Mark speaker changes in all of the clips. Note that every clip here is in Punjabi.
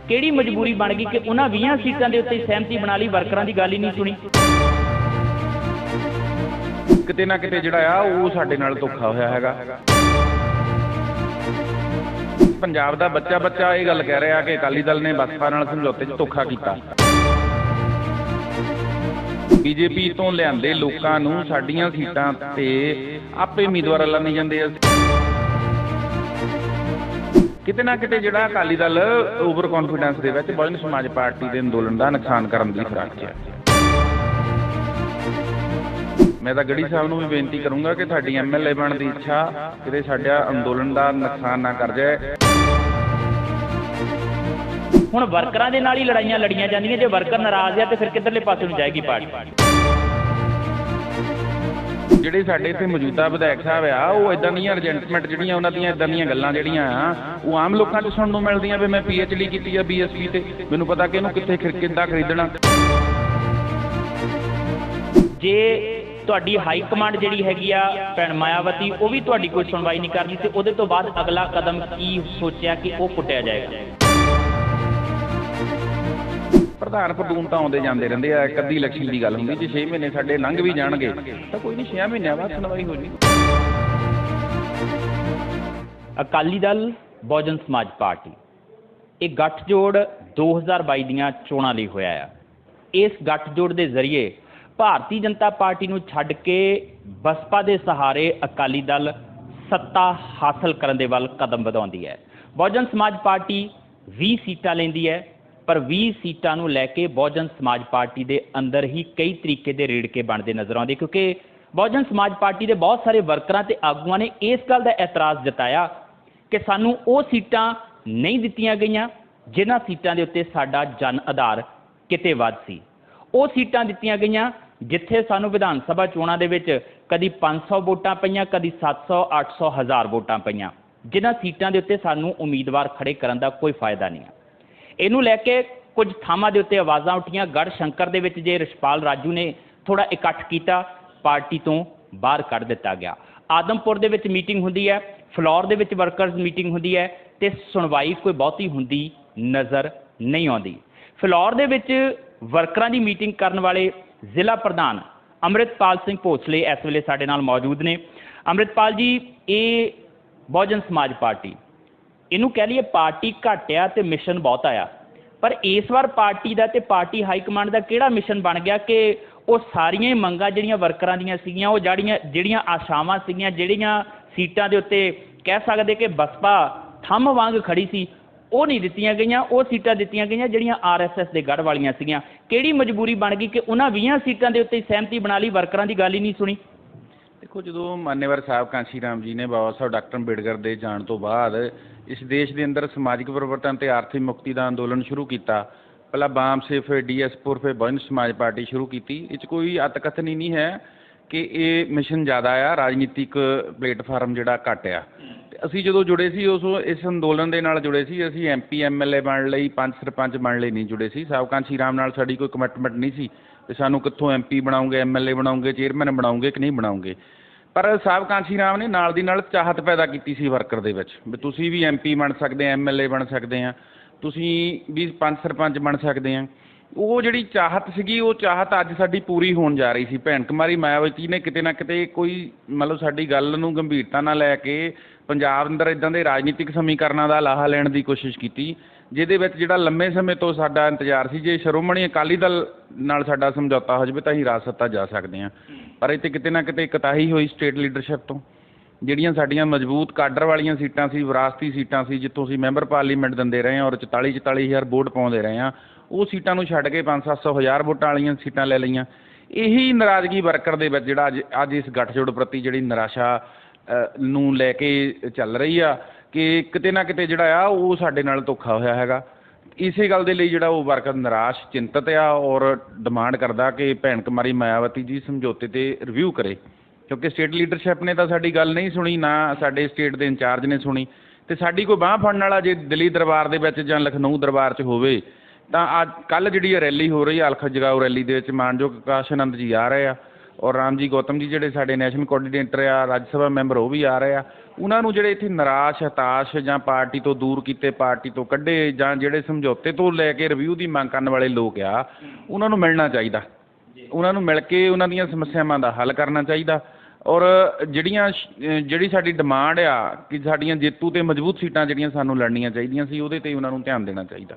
Speaker 1: ਕਿਹੜੀ ਮਜਬੂਰੀ ਬਣ ਗਈ ਕਿ ਉਹਨਾਂ 20 ਸੀਟਾਂ ਦੇ ਉੱਤੇ ਸਹਿਮਤੀ ਬਣਾ ਲਈ, ਵਰਕਰਾਂ ਦੀ ਗੱਲ ਹੀ ਨਹੀਂ ਸੁਣੀ।
Speaker 2: ਕਿਤੇ ਨਾ ਕਿਤੇ ਜਿਹੜਾ ਆ ਉਹ ਸਾਡੇ ਨਾਲ ਧੋਖਾ ਹੋਇਆ ਹੈਗਾ। ਪੰਜਾਬ ਦਾ ਬੱਚਾ ਇਹ ਗੱਲ ਕਹਿ ਰਿਹਾ ਕਿ ਅਕਾਲੀ ਦਲ ਨੇ ਬਸਪਾ ਨਾਲ ਸਮਝੌਤੇ 'ਚ ਧੋਖਾ ਕੀਤਾ। ਬੀਜੇਪੀ ਤੋਂ ਲਿਆਂਦੇ ਲੋਕਾਂ ਨੂੰ ਸਾਡੀਆਂ ਸੀਟਾਂ ਤੇ ਆਪੇ ਉਮੀਦਵਾਰ ਐਲਾਨੀ ਜਾਂਦੇ ਆ। ਕਿਤੇ ਨਾ ਕਿਤੇ ਜਿਹੜਾ ਅਕਾਲੀ ਦਲ ਓਵਰ ਕੌਨਫੀਡੈਂਸ ਦੇ ਵਿੱਚ ਬਹੁਜਨ ਸਮਾਜ ਪਾਰਟੀ ਦੇ ਅੰਦੋਲਨ ਦਾ ਨੁਕਸਾਨ ਕਰਨ ਦੀ ਫਿਰਾਕ 'ਚ ਹੈ। ਮੈਂ ਤਾਂ ਗੜੀ ਸਾਹਿਬ ਨੂੰ ਵੀ ਬੇਨਤੀ ਕਰੂੰਗਾ ਕਿ ਤੁਹਾਡੀ ਐਮਐਲਏ ਬਣਨ ਦੀ ਇੱਛਾ ਕਿਤੇ ਸਾਡਾ ਅੰਦੋਲਨ ਦਾ ਨੁਕਸਾਨ ਨਾ ਕਰ ਜਾਏ।
Speaker 1: ਹੁਣ ਵਰਕਰਾਂ ਦੇ ਨਾਲ ਹੀ ਲੜਾਈਆਂ ਲੜੀਆਂ ਜਾਂਦੀਆਂ, ਜੇ ਵਰਕਰ ਨਾਰਾਜ਼ ਆ ਤੇ ਫਿਰ ਕਿੱਧਰਲੇ ਪਾਸੇ ਨੂੰ ਜਾਏਗੀ ਪਾਰਟੀ।
Speaker 2: ਜਿਹੜੇ ਸਾਡੇ ਇੱਥੇ ਮੌਜੂਦਾ ਵਿਧਾਇਕ ਸਾਹਿਬ ਆ ਉਹ ਇਦਾਂ ਦੀਆਂ ਰਜੈਂਟਮੈਂਟ ਜਿਹੜੀਆਂ ਉਹਨਾਂ ਦੀਆਂ ਇਦਾਂ ਦੀਆਂ ਗੱਲਾਂ ਜਿਹੜੀਆਂ ਆ ਉਹ ਆਮ ਲੋਕਾਂ 'ਚ ਸੁਣਨ ਨੂੰ ਮਿਲਦੀਆਂ ਵੀ ਮੈਂ PhD ਕੀਤੀ ਆ BSP ਤੇ, ਮੈਨੂੰ ਪਤਾ ਕਿ ਇਹਨੂੰ ਕਿੱਥੇ ਕਿੱਦਾਂ ਖਰੀਦਣਾ। ਜੇ ਤੁਹਾਡੀ ਹਾਈ ਕਮਾਂਡ ਜਿਹੜੀ ਹੈਗੀ ਆ ਭੈਣ ਮਾਇਆਵਤੀ ਉਹ ਵੀ ਤੁਹਾਡੀ ਕੋਈ ਸੁਣਵਾਈ ਨਹੀਂ ਕਰਦੀ ਤੇ ਉਹਦੇ ਤੋਂ ਬਾਅਦ ਅਗਲਾ ਕਦਮ ਕੀ ਸੋਚਿਆ ਕਿ ਉਹ ਪੁੱਟਿਆ ਜਾਏਗਾ? ਪ੍ਰਧਾਨ ਪ੍ਰਧੂਨ ਤਾਂ ਆਉਂਦੇ ਜਾਂਦੇ ਰਹਿੰਦੇ ਆ, ਇੱਕ ਅੱਧੀ ਇਲੈਕਸ਼ਨ ਦੀ ਗੱਲ ਹੁੰਦੀ। ਜੇ 6 ਮਹੀਨੇ ਸਾਡੇ ਲੰਘ ਵੀ ਜਾਣਗੇ ਤਾਂ ਕੋਈ ਨਹੀਂ, 6 ਮਹੀਨਿਆਂ ਬਾਅਦ ਸੁਣਵਾਈ ਹੋ ਜੀ।
Speaker 1: ਅਕਾਲੀ ਦਲ ਬਹੁਜਨ ਸਮਾਜ ਪਾਰਟੀ ਇਹ ਗੱਠਜੋੜ 2022 ਦੀਆਂ ਚੋਣਾਂ ਲਈ ਹੋਇਆ ਆ। ਇਸ ਗੱਠਜੋੜ ਦੇ ਜ਼ਰੀਏ ਭਾਰਤੀ ਜਨਤਾ ਪਾਰਟੀ ਨੂੰ ਛੱਡ ਕੇ ਬਸਪਾ ਦੇ ਸਹਾਰੇ ਅਕਾਲੀ ਦਲ ਸੱਤਾ ਹਾਸਲ ਕਰਨ ਦੇ ਵੱਲ ਕਦਮ ਵਧਾਉਂਦੀ ਹੈ। ਬਹੁਜਨ ਸਮਾਜ ਪਾਰਟੀ 20 ਸੀਟਾਂ ਲੈਂਦੀ ਹੈ, ਪਰ 20 ਸੀਟਾਂ ਨੂੰ ਲੈ ਕੇ ਬਹੁਜਨ ਸਮਾਜ ਪਾਰਟੀ ਦੇ ਅੰਦਰ ਹੀ ਕਈ ਤਰੀਕੇ ਦੇ ਰੇੜਕੇ ਬਣਦੇ ਨਜ਼ਰ ਆਉਂਦੇ, ਕਿਉਂਕਿ ਬਹੁਜਨ ਸਮਾਜ ਪਾਰਟੀ ਦੇ ਬਹੁਤ ਸਾਰੇ ਵਰਕਰਾਂ ਤੇ ਆਗੂਆਂ ਨੇ ਇਸ ਗੱਲ ਦਾ ਇਤਰਾਜ਼ ਜਤਾਇਆ ਕਿ ਸਾਨੂੰ ਉਹ ਸੀਟਾਂ ਨਹੀਂ ਦਿੱਤੀਆਂ ਗਈਆਂ ਜਿਨ੍ਹਾਂ ਸੀਟਾਂ ਦੇ ਉੱਤੇ ਸਾਡਾ ਜਨ ਆਧਾਰ ਕਿਤੇ ਵੱਧ ਸੀ। ਉਹ ਸੀਟਾਂ ਦਿੱਤੀਆਂ ਗਈਆਂ ਜਿੱਥੇ ਸਾਨੂੰ ਵਿਧਾਨ ਸਭਾ ਚੋਣਾਂ ਦੇ ਵਿੱਚ ਕਦੀ 500 ਵੋਟਾਂ ਪਈਆਂ, ਕਦੀ 700, 800, 1000 ਵੋਟਾਂ ਪਈਆਂ, ਜਿਨ੍ਹਾਂ ਸੀਟਾਂ ਦੇ ਉੱਤੇ ਸਾਨੂੰ ਉਮੀਦਵਾਰ ਖੜੇ ਕਰਨ ਦਾ ਕੋਈ ਫਾਇਦਾ ਨਹੀਂ ਹੈ। ਇਹਨੂੰ ਲੈ ਕੇ ਕੁਝ ਥਾਵਾਂ ਦੇ ਉੱਤੇ ਆਵਾਜ਼ਾਂ ਉੱਠੀਆਂ। ਗੜ੍ਹ ਸ਼ੰਕਰ ਦੇ ਵਿੱਚ ਜੇ ਰਿਸ਼ਪਾਲ ਰਾਜੂ ਨੇ ਥੋੜ੍ਹਾ ਇਕੱਠ ਕੀਤਾ, ਪਾਰਟੀ ਤੋਂ ਬਾਹਰ ਕੱਢ ਦਿੱਤਾ ਗਿਆ। ਆਦਮਪੁਰ ਦੇ ਵਿੱਚ ਮੀਟਿੰਗ ਹੁੰਦੀ ਹੈ, ਫਲੋਰ ਦੇ ਵਿੱਚ ਵਰਕਰਜ਼ ਮੀਟਿੰਗ ਹੁੰਦੀ ਹੈ ਤੇ ਸੁਣਵਾਈ ਕੋਈ ਬਹੁਤੀ ਹੁੰਦੀ ਨਜ਼ਰ ਨਹੀਂ ਆਉਂਦੀ। ਫਲੋਰ ਦੇ ਵਿੱਚ ਵਰਕਰਾਂ ਦੀ ਮੀਟਿੰਗ ਕਰਨ ਵਾਲੇ ਜ਼ਿਲ੍ਹਾ ਪ੍ਰਧਾਨ ਅੰਮ੍ਰਿਤਪਾਲ ਸਿੰਘ ਭੋਸਲੇ ਇਸ ਵੇਲੇ ਸਾਡੇ ਨਾਲ ਮੌਜੂਦ ਨੇ। ਅੰਮ੍ਰਿਤਪਾਲ ਜੀ, ਇਹ ਬਹੁਜਨ ਸਮਾਜ ਪਾਰਟੀ, ਇਹਨੂੰ ਕਹਿ ਲਈਏ ਪਾਰਟੀ ਘੱਟ ਆ ਤੇ ਮਿਸ਼ਨ ਬਹੁਤ ਆਇਆ, ਪਰ ਇਸ ਵਾਰ ਪਾਰਟੀ ਦਾ ਤੇ ਪਾਰਟੀ ਹਾਈ ਕਮਾਂਡ ਦਾ ਕਿਹੜਾ ਮਿਸ਼ਨ ਬਣ ਗਿਆ ਕਿ ਉਹ ਸਾਰੀਆਂ ਹੀ ਮੰਗਾਂ ਜਿਹੜੀਆਂ ਵਰਕਰਾਂ ਦੀਆਂ ਸੀਗੀਆਂ, ਉਹ ਜਿਹੜੀਆਂ ਆਸ਼ਾਵਾਂ ਸੀਗੀਆਂ, ਜਿਹੜੀਆਂ ਸੀਟਾਂ ਦੇ ਉੱਤੇ ਕਹਿ ਸਕਦੇ ਕਿ ਬਸਪਾ ਥੰਮ ਵਾਂਗ ਖੜੀ ਸੀ, ਉਹ ਨਹੀਂ ਦਿੱਤੀਆਂ ਗਈਆਂ, ਉਹ ਸੀਟਾਂ ਦਿੱਤੀਆਂ ਗਈਆਂ ਜਿਹੜੀਆਂ RSS ਦੇ ਗੜ੍ਹ ਵਾਲੀਆਂ ਸੀਗੀਆਂ। ਕਿਹੜੀ ਮਜਬੂਰੀ ਬਣ ਗਈ ਕਿ ਉਹਨਾਂ 20 ਸੀਟਾਂ ਦੇ ਉੱਤੇ ਸਹਿਮਤੀ ਬਣਾ ਲਈ, ਵਰਕਰਾਂ ਦੀ ਗੱਲ ਹੀ ਨਹੀਂ ਸੁਣੀ?
Speaker 2: ਦੇਖੋ, ਜਦੋਂ ਮਾਨਯਵਰ ਸਾਹਿਬ ਕਾਂਸ਼ੀ ਰਾਮ ਜੀ ਨੇ ਬਾਬਾ ਸਾਹਿਬ ਡਾਕਟਰ ਅੰਬੇਡਕਰ ਦੇ ਜਾਣ ਤੋਂ ਬਾਅਦ ਇਸ ਦੇਸ਼ ਦੇ ਅੰਦਰ ਸਮਾਜਿਕ ਪਰਿਵਰਤਨ ਤੇ ਆਰਥਿਕ ਮੁਕਤੀ ਦਾ ਅੰਦੋਲਨ ਸ਼ੁਰੂ ਕੀਤਾ, ਪਹਿਲਾਂ ਬਾਮ ਸੇ, ਫਿਰ DSਪੁਰ, ਫਿਰ ਬਹੁਜਨ ਸਮਾਜ ਪਾਰਟੀ ਸ਼ੁਰੂ ਕੀਤੀ। ਇਹ 'ਚ ਕੋਈ ਅਤਕਥਨ ਹੀ ਨਹੀਂ ਹੈ ਕਿ ਇਹ ਮਿਸ਼ਨ ਜ਼ਿਆਦਾ ਆ, ਰਾਜਨੀਤਿਕ ਪਲੇਟਫਾਰਮ ਜਿਹੜਾ ਘੱਟ ਆ। ਅਤੇ ਅਸੀਂ ਜਦੋਂ ਜੁੜੇ ਸੀ ਇਸ ਅੰਦੋਲਨ ਦੇ ਨਾਲ ਜੁੜੇ ਸੀ, ਅਸੀਂ MP MLA ਬਣਨ ਲਈ, ਪੰਚ ਸਰਪੰਚ ਬਣਨ ਲਈ ਨਹੀਂ ਜੁੜੇ ਸੀ। ਸਾਹਿਬ ਕਾਂਸ਼ੀ ਰਾਮ ਨਾਲ ਸਾਡੀ ਕੋਈ ਕਮਿਟਮੈਂਟ ਨਹੀਂ ਸੀ ਕਿ ਸਾਨੂੰ ਕਿੱਥੋਂ MP ਬਣਾਉਂਗੇ, MLA ਬਣਾਉਂਗੇ, ਚੇਅਰਮੈਨ ਬਣਾਉਂਗੇ ਕਿ ਨਹੀਂ ਬਣਾਉਂਗੇ। ਪਰ ਸਾਹਿਬ ਕਾਂਸ਼ੀ ਰਾਮ ਨੇ ਨਾਲ ਦੀ ਨਾਲ ਚਾਹਤ ਪੈਦਾ ਕੀਤੀ ਸੀ ਵਰਕਰ ਦੇ ਵਿੱਚ ਵੀ ਤੁਸੀਂ ਵੀ MP ਬਣ ਸਕਦੇ ਆ, MLA ਬਣ ਸਕਦੇ ਆ, ਤੁਸੀਂ ਵੀ ਪੰਚ ਸਰਪੰਚ ਬਣ ਸਕਦੇ ਆ। ਉਹ ਜਿਹੜੀ ਚਾਹਤ ਸੀਗੀ, ਉਹ ਚਾਹਤ ਅੱਜ ਸਾਡੀ ਪੂਰੀ ਹੋਣ ਜਾ ਰਹੀ ਸੀ। ਭੈਣ ਕੁਮਾਰੀ ਮਾਇਆਵਤੀ ਨੇ ਕਿਤੇ ਨਾ ਕਿਤੇ ਕੋਈ ਮਤਲਬ ਸਾਡੀ ਗੱਲ ਨੂੰ ਗੰਭੀਰਤਾ ਨਾਲ ਲੈ ਕੇ ਪੰਜਾਬ ਅੰਦਰ ਇੱਦਾਂ ਦੇ ਰਾਜਨੀਤਿਕ ਸਮੀਕਰਨਾਂ ਦਾ ਲਾਹਾ ਲੈਣ ਦੀ ਕੋਸ਼ਿਸ਼ ਕੀਤੀ, ਜਿਹਦੇ ਵਿੱਚ ਜਿਹੜਾ ਲੰਮੇ ਸਮੇਂ ਤੋਂ ਸਾਡਾ ਇੰਤਜ਼ਾਰ ਸੀ ਜੇ ਸ਼੍ਰੋਮਣੀ ਅਕਾਲੀ ਦਲ ਨਾਲ ਸਾਡਾ ਸਮਝੌਤਾ ਹੋ ਜਾਵੇ ਤਾਂ ਅਸੀਂ ਰਾਜ ਸੱਤਾ ਜਾ ਸਕਦੇ ਹਾਂ। ਪਰ ਇੱਥੇ ਕਿਤੇ ਨਾ ਕਿਤੇ ਕੁਤਾਹੀ ਹੋਈ ਸਟੇਟ ਲੀਡਰਸ਼ਿਪ ਤੋਂ। ਜਿਹੜੀਆਂ ਸਾਡੀਆਂ ਮਜ਼ਬੂਤ ਕਾਡਰ ਵਾਲੀਆਂ ਸੀਟਾਂ ਸੀ, ਵਿਰਾਸਤੀ ਸੀਟਾਂ ਸੀ, ਜਿੱਥੋਂ ਅਸੀਂ ਮੈਂਬਰ ਪਾਰਲੀਮੈਂਟ ਦਿੰਦੇ ਰਹੇ ਹਾਂ ਔਰ 44,000 ਵੋਟ ਪਾਉਂਦੇ ਰਹੇ ਹਾਂ, ਉਹ ਸੀਟਾਂ ਨੂੰ ਛੱਡ ਕੇ 500-700 ਹਜ਼ਾਰ ਵੋਟਾਂ ਵਾਲੀਆਂ ਸੀਟਾਂ ਲੈ ਲਈਆਂ। ਇਹੀ ਨਾਰਾਜ਼ਗੀ ਵਰਕਰ ਦੇ ਵਿੱਚ ਜਿਹੜਾ ਅੱਜ ਇਸ ਗੱਠਜੋੜ ਪ੍ਰਤੀ ਜਿਹੜੀ ਨਿਰਾਸ਼ਾ ਨੂੰ ਲੈ ਕੇ ਚੱਲ ਰਹੀ ਆ ਕਿ ਕਿਤੇ ਨਾ ਕਿਤੇ ਜਿਹੜਾ ਆ ਉਹ ਸਾਡੇ ਨਾਲ ਧੋਖਾ ਹੋਇਆ ਹੈਗਾ। ਇਸੇ ਗੱਲ ਦੇ ਲਈ ਜਿਹੜਾ ਉਹ ਵਰਕਰ ਨਿਰਾਸ਼, ਚਿੰਤਤ ਆ ਔਰ ਡਿਮਾਂਡ ਕਰਦਾ ਕਿ ਭੈਣ ਕੁਮਾਰੀ ਮਾਇਆਵਤੀ ਜੀ ਸਮਝੌਤੇ 'ਤੇ ਰਿਵਿਊ ਕਰੇ, ਕਿਉਂਕਿ ਸਟੇਟ ਲੀਡਰਸ਼ਿਪ ਨੇ ਤਾਂ ਸਾਡੀ ਗੱਲ ਨਹੀਂ ਸੁਣੀ, ਨਾ ਸਾਡੇ ਸਟੇਟ ਦੇ ਇੰਚਾਰਜ ਨੇ ਸੁਣੀ। ਅਤੇ ਸਾਡੀ ਕੋਈ ਬਾਂਹ ਫੜਨ ਵਾਲਾ ਜੇ ਦਿੱਲੀ ਦਰਬਾਰ ਦੇ ਵਿੱਚ ਜਾਂ ਲਖਨਊ ਦਰਬਾਰ 'ਚ ਹੋਵੇ ਤਾਂ ਅੱਜ ਕੱਲ੍ਹ ਜਿਹੜੀ ਰੈਲੀ ਹੋ ਰਹੀ ਹੈ ਅਲਖ ਜਗਾਓ ਰੈਲੀ ਦੇ ਵਿੱਚ ਮਾਨਯੋਗ ਆਕਾਸ਼ ਆਨੰਦ ਜੀ ਆ ਰਹੇ ਆ, ਔਰ ਰਾਮ ਜੀ ਗੌਤਮ ਜੀ ਜਿਹੜੇ ਸਾਡੇ ਨੈਸ਼ਨਲ ਕੋਆਰਡੀਨੇਟਰ ਆ, ਰਾਜ ਸਭਾ ਮੈਂਬਰ, ਉਹ ਵੀ ਆ ਰਹੇ ਆ। ਉਹਨਾਂ ਨੂੰ ਜਿਹੜੇ ਇੱਥੇ ਨਿਰਾਸ਼, ਹਤਾਸ਼ ਜਾਂ ਪਾਰਟੀ ਤੋਂ ਦੂਰ ਕੀਤੇ, ਪਾਰਟੀ ਤੋਂ ਕੱਢੇ, ਜਾਂ ਜਿਹੜੇ ਸਮਝੌਤੇ ਤੋਂ ਲੈ ਕੇ ਰਿਵਿਊ ਦੀ ਮੰਗ ਕਰਨ ਵਾਲੇ ਲੋਕ ਆ, ਉਹਨਾਂ ਨੂੰ ਮਿਲਣਾ ਚਾਹੀਦਾ। ਉਹਨਾਂ ਨੂੰ ਮਿਲ ਕੇ ਉਹਨਾਂ ਦੀਆਂ ਸਮੱਸਿਆਵਾਂ ਦਾ ਹੱਲ ਕਰਨਾ ਚਾਹੀਦਾ। ਔਰ ਜਿਹੜੀ ਸਾਡੀ ਡਿਮਾਂਡ ਆ ਕਿ ਸਾਡੀਆਂ ਜੇਤੂ ਤੇ ਮਜ਼ਬੂਤ ਸੀਟਾਂ ਜਿਹੜੀਆਂ ਸਾਨੂੰ ਲੜਨੀਆਂ ਚਾਹੀਦੀਆਂ ਸੀ, ਉਹਦੇ 'ਤੇ ਉਹਨਾਂ ਨੂੰ ਧਿਆਨ ਦੇਣਾ ਚਾਹੀਦਾ।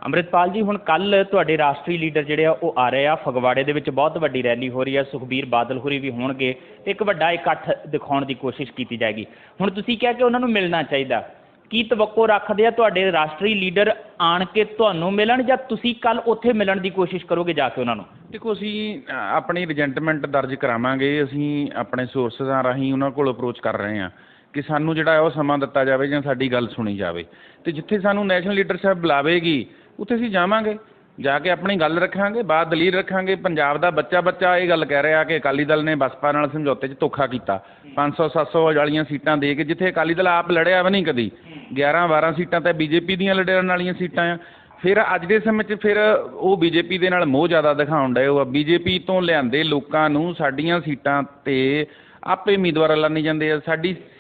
Speaker 1: ਅੰਮ੍ਰਿਤਪਾਲ ਜੀ, ਹੁਣ ਕੱਲ੍ਹ ਤੁਹਾਡੇ ਰਾਸ਼ਟਰੀ ਲੀਡਰ ਜਿਹੜੇ ਆ ਉਹ ਆ ਰਹੇ ਆ, ਫਗਵਾੜੇ ਦੇ ਵਿੱਚ ਬਹੁਤ ਵੱਡੀ ਰੈਲੀ ਹੋ ਰਹੀ ਆ, ਸੁਖਬੀਰ ਬਾਦਲ ਹੋਰੀ ਵੀ ਹੋਣਗੇ ਤੇ ਇੱਕ ਵੱਡਾ ਇਕੱਠ ਦਿਖਾਉਣ ਦੀ ਕੋਸ਼ਿਸ਼ ਕੀਤੀ ਜਾਏਗੀ। ਹੁਣ ਤੁਸੀਂ ਕਿਹਾ ਕਿ ਉਹਨਾਂ ਨੂੰ ਮਿਲਣਾ ਚਾਹੀਦਾ, ਕੀ ਤਵੱਕੋ ਰੱਖਦੇ ਆ ਤੁਹਾਡੇ ਰਾਸ਼ਟਰੀ ਲੀਡਰ ਆਣ ਕੇ ਤੁਹਾਨੂੰ ਮਿਲਣ, ਜਾਂ ਤੁਸੀਂ ਕੱਲ੍ਹ ਉੱਥੇ ਮਿਲਣ ਦੀ ਕੋਸ਼ਿਸ਼ ਕਰੋਗੇ ਜਾ ਕੇ ਉਹਨਾਂ ਨੂੰ?
Speaker 2: ਦੇਖੋ, ਅਸੀਂ ਆਪਣੀ ਰਿਜੈਂਟਮੈਂਟ ਦਰਜ ਕਰਾਵਾਂਗੇ। ਅਸੀਂ ਆਪਣੇ ਸੋਰਸਿਸਾਂ ਰਾਹੀਂ ਉਹਨਾਂ ਕੋਲ ਅਪਰੋਚ ਕਰ ਰਹੇ ਹਾਂ ਕਿ ਸਾਨੂੰ ਜਿਹੜਾ ਉਹ ਸਮਾਂ ਦਿੱਤਾ ਜਾਵੇ ਜਾਂ ਸਾਡੀ ਗੱਲ ਸੁਣੀ ਜਾਵੇ, ਅਤੇ ਜਿੱਥੇ ਸਾਨੂੰ ਨੈਸ਼ਨਲ ਲੀਡਰਸ਼ਿਪ ਬੁਲਾਵੇਗੀ ਉੱਥੇ ਅਸੀਂ ਜਾਵਾਂਗੇ, ਜਾ ਕੇ ਆਪਣੀ ਗੱਲ ਰੱਖਾਂਗੇ, ਬਾਤ ਦਲੀਲ ਰੱਖਾਂਗੇ। ਪੰਜਾਬ ਦਾ ਬੱਚਾ ਇਹ ਗੱਲ ਕਹਿ ਰਿਹਾ ਕਿ ਅਕਾਲੀ ਦਲ ਨੇ ਬਸਪਾ ਨਾਲ ਸਮਝੌਤੇ 'ਚ ਧੋਖਾ ਕੀਤਾ, 500-700 ਵਾਲੀਆਂ ਸੀਟਾਂ ਦੇ ਕੇ, ਜਿੱਥੇ ਅਕਾਲੀ ਦਲ ਆਪ ਲੜਿਆ ਵੀ ਨਹੀਂ ਕਦੀ। 11-12 ਸੀਟਾਂ ਤਾਂ ਬੀਜੇਪੀ ਦੀਆਂ ਲੜਨ ਵਾਲੀਆਂ ਸੀਟਾਂ ਆ। ਫਿਰ ਅੱਜ ਦੇ ਸਮੇਂ 'ਚ ਫਿਰ ਉਹ ਬੀਜੇਪੀ ਦੇ ਨਾਲ ਮੋਹ ਜ਼ਿਆਦਾ ਦਿਖਾਉਣ ਡਏ। ਉਹ ਬੀਜੇਪੀ ਤੋਂ ਲਿਆਂਦੇ ਲੋਕਾਂ ਨੂੰ ਸਾਡੀਆਂ ਸੀਟਾਂ 'ਤੇ ਆਪੇ ਉਮੀਦਵਾਰ ਐਲਾਨੀ ਜਾਂਦੇ ਆ।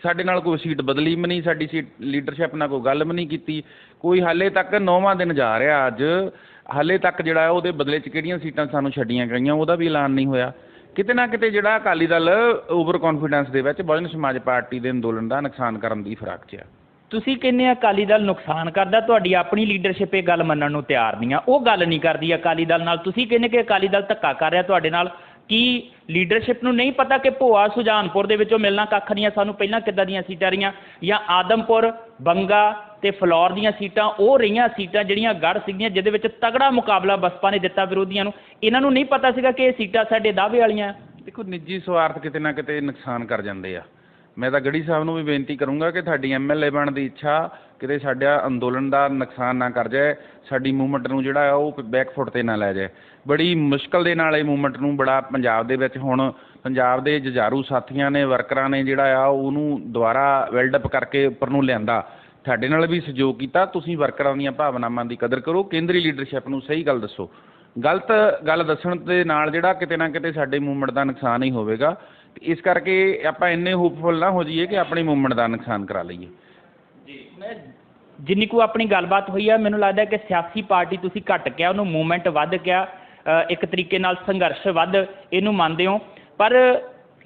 Speaker 2: ਸਾਡੇ ਨਾਲ ਕੋਈ ਸੀਟ ਬਦਲੀ ਵੀ ਨਹੀਂ, ਸਾਡੀ ਸੀਟ ਲੀਡਰਸ਼ਿਪ ਨਾਲ ਕੋਈ ਗੱਲ ਵੀ ਨਹੀਂ ਕੀਤੀ। ਕੋਈ ਹਾਲੇ ਤੱਕ 9ਵਾਂ ਦਿਨ ਜਾ ਰਿਹਾ ਅੱਜ, ਹਾਲੇ ਤੱਕ ਜਿਹੜਾ ਉਹਦੇ ਬਦਲੇ 'ਚ ਕਿਹੜੀਆਂ ਸੀਟਾਂ ਸਾਨੂੰ ਛੱਡੀਆਂ ਗਈਆਂ ਉਹਦਾ ਵੀ ਐਲਾਨ ਨਹੀਂ ਹੋਇਆ। ਕਿਤੇ ਨਾ ਕਿਤੇ ਜਿਹੜਾ ਅਕਾਲੀ ਦਲ ਓਵਰ ਕੌਨਫੀਡੈਂਸ ਦੇ ਵਿੱਚ ਬਹੁਜਨ ਸਮਾਜ ਪਾਰਟੀ ਦੇ ਅੰਦੋਲਨ ਦਾ ਨੁਕਸਾਨ ਕਰਨ ਦੀ ਫਿਰਾਕ 'ਚ ਆ।
Speaker 1: ਤੁਸੀਂ ਕਹਿੰਦੇ ਆ ਅਕਾਲੀ ਦਲ ਨੁਕਸਾਨ ਕਰਦਾ, ਤੁਹਾਡੀ ਆਪਣੀ ਲੀਡਰਸ਼ਿਪ ਇਹ ਗੱਲ ਮੰਨਣ ਨੂੰ ਤਿਆਰ ਨਹੀਂ ਆ, ਉਹ ਗੱਲ ਨਹੀਂ ਕਰਦੀ ਅਕਾਲੀ ਦਲ ਨਾਲ। ਤੁਸੀਂ ਕਹਿੰਦੇ ਕਿ ਅਕਾਲੀ ਦਲ ਧੱਕਾ ਕਰ ਰਿਹਾ ਤੁਹਾਡੇ ਨਾਲ। ਕੀ ਲੀਡਰਸ਼ਿਪ ਨੂੰ ਨਹੀਂ ਪਤਾ ਕਿ ਭੋਆ ਸੁਜਾਨਪੁਰ ਦੇ ਵਿੱਚੋਂ ਮਿਲਣਾ ਕੱਖ ਨਹੀਂ ਆ, ਸਾਨੂੰ ਪਹਿਲਾਂ ਕਿੱਦਾਂ ਦੀਆਂ ਸੀਟਾਂ ਰਹੀਆਂ, ਜਾਂ ਆਦਮਪੁਰ, ਬੰਗਾ ਤੇ ਫਲੌਰ ਦੀਆਂ ਸੀਟਾਂ ਉਹ ਰਹੀਆਂ ਸੀਟਾਂ ਜਿਹੜੀਆਂ ਗੜ੍ਹ ਸੀਗੀਆਂ, ਜਿਹਦੇ ਵਿੱਚ ਤਗੜਾ ਮੁਕਾਬਲਾ ਬਸਪਾ ਨੇ ਦਿੱਤਾ ਵਿਰੋਧੀਆਂ ਨੂੰ। ਇਹਨਾਂ ਨੂੰ ਨਹੀਂ ਪਤਾ ਸੀਗਾ ਕਿ ਇਹ ਸੀਟਾਂ ਸਾਡੇ ਦਾਅਵੇ ਵਾਲੀਆਂ।
Speaker 2: ਦੇਖੋ, ਨਿੱਜੀ ਸਵਾਰਥ ਕਿਤੇ ਨਾ ਕਿਤੇ ਨੁਕਸਾਨ ਕਰ ਜਾਂਦੇ ਆ। ਮੈਂ ਤਾਂ ਗੜੀ ਸਾਹਿਬ ਨੂੰ ਵੀ ਬੇਨਤੀ ਕਰੂੰਗਾ ਕਿ ਤੁਹਾਡੀ MLA ਬਣਨ ਦੀ ਇੱਛਾ ਕਿਤੇ ਸਾਡਾ ਅੰਦੋਲਨ ਦਾ ਨੁਕਸਾਨ ਨਾ ਕਰ ਜਾਏ, ਸਾਡੀ ਮੂਵਮੈਂਟ ਨੂੰ ਜਿਹੜਾ ਆ ਉਹ ਬੈਕਫੁੱਟ 'ਤੇ ਨਾ ਲੈ ਜਾਏ। ਬੜੀ ਮੁਸ਼ਕਲ ਦੇ ਨਾਲ ਇਹ ਮੂਵਮੈਂਟ ਨੂੰ ਬੜਾ ਪੰਜਾਬ ਦੇ ਵਿੱਚ ਹੁਣ ਪੰਜਾਬ ਦੇ ਜੁਝਾਰੂ ਸਾਥੀਆਂ ਨੇ, ਵਰਕਰਾਂ ਨੇ ਜਿਹੜਾ ਆ ਉਹਨੂੰ ਦੁਬਾਰਾ ਵੈਲਡਅਪ ਕਰਕੇ ਉੱਪਰ ਨੂੰ ਲਿਆਂਦਾ। ਸਾਡੇ ਨਾਲ ਵੀ ਸਹਿਯੋਗ ਕੀਤਾ। ਤੁਸੀਂ ਵਰਕਰਾਂ ਦੀਆਂ ਭਾਵਨਾਵਾਂ ਦੀ ਕਦਰ ਕਰੋ, ਕੇਂਦਰੀ ਲੀਡਰਸ਼ਿਪ ਨੂੰ ਸਹੀ ਗੱਲ ਦੱਸੋ। ਗਲਤ ਗੱਲ ਦੱਸਣ ਦੇ ਨਾਲ ਜਿਹੜਾ ਕਿਤੇ ਨਾ ਕਿਤੇ ਸਾਡੇ ਮੂਵਮੈਂਟ ਦਾ ਨੁਕਸਾਨ ਹੀ ਹੋਵੇਗਾ। ਇਸ ਕਰਕੇ ਆਪਾਂ ਇੰਨੇ ਹੋਪਫੁਲ ਨਾ ਹੋ ਜਾਈਏ ਕਿ ਆਪਣੀ ਮੂਵਮੈਂਟ ਦਾ ਨੁਕਸਾਨ ਕਰਾ ਲਈਏ।
Speaker 1: ਜੀ, ਮੈਂ ਜਿੰਨੀ ਕੁ ਆਪਣੀ ਗੱਲਬਾਤ ਹੋਈ ਆ, ਮੈਨੂੰ ਲੱਗਦਾ ਕਿ ਸਿਆਸੀ ਪਾਰਟੀ ਤੁਸੀਂ ਘੱਟ ਕਿਹਾ, ਉਹਨੂੰ ਮੂਵਮੈਂਟ ਵੱਧ ਕਿਹਾ, ਇੱਕ ਤਰੀਕੇ ਨਾਲ ਸੰਘਰਸ਼ ਵੱਧ ਇਹਨੂੰ ਮੰਨਦੇ ਹੋ। ਪਰ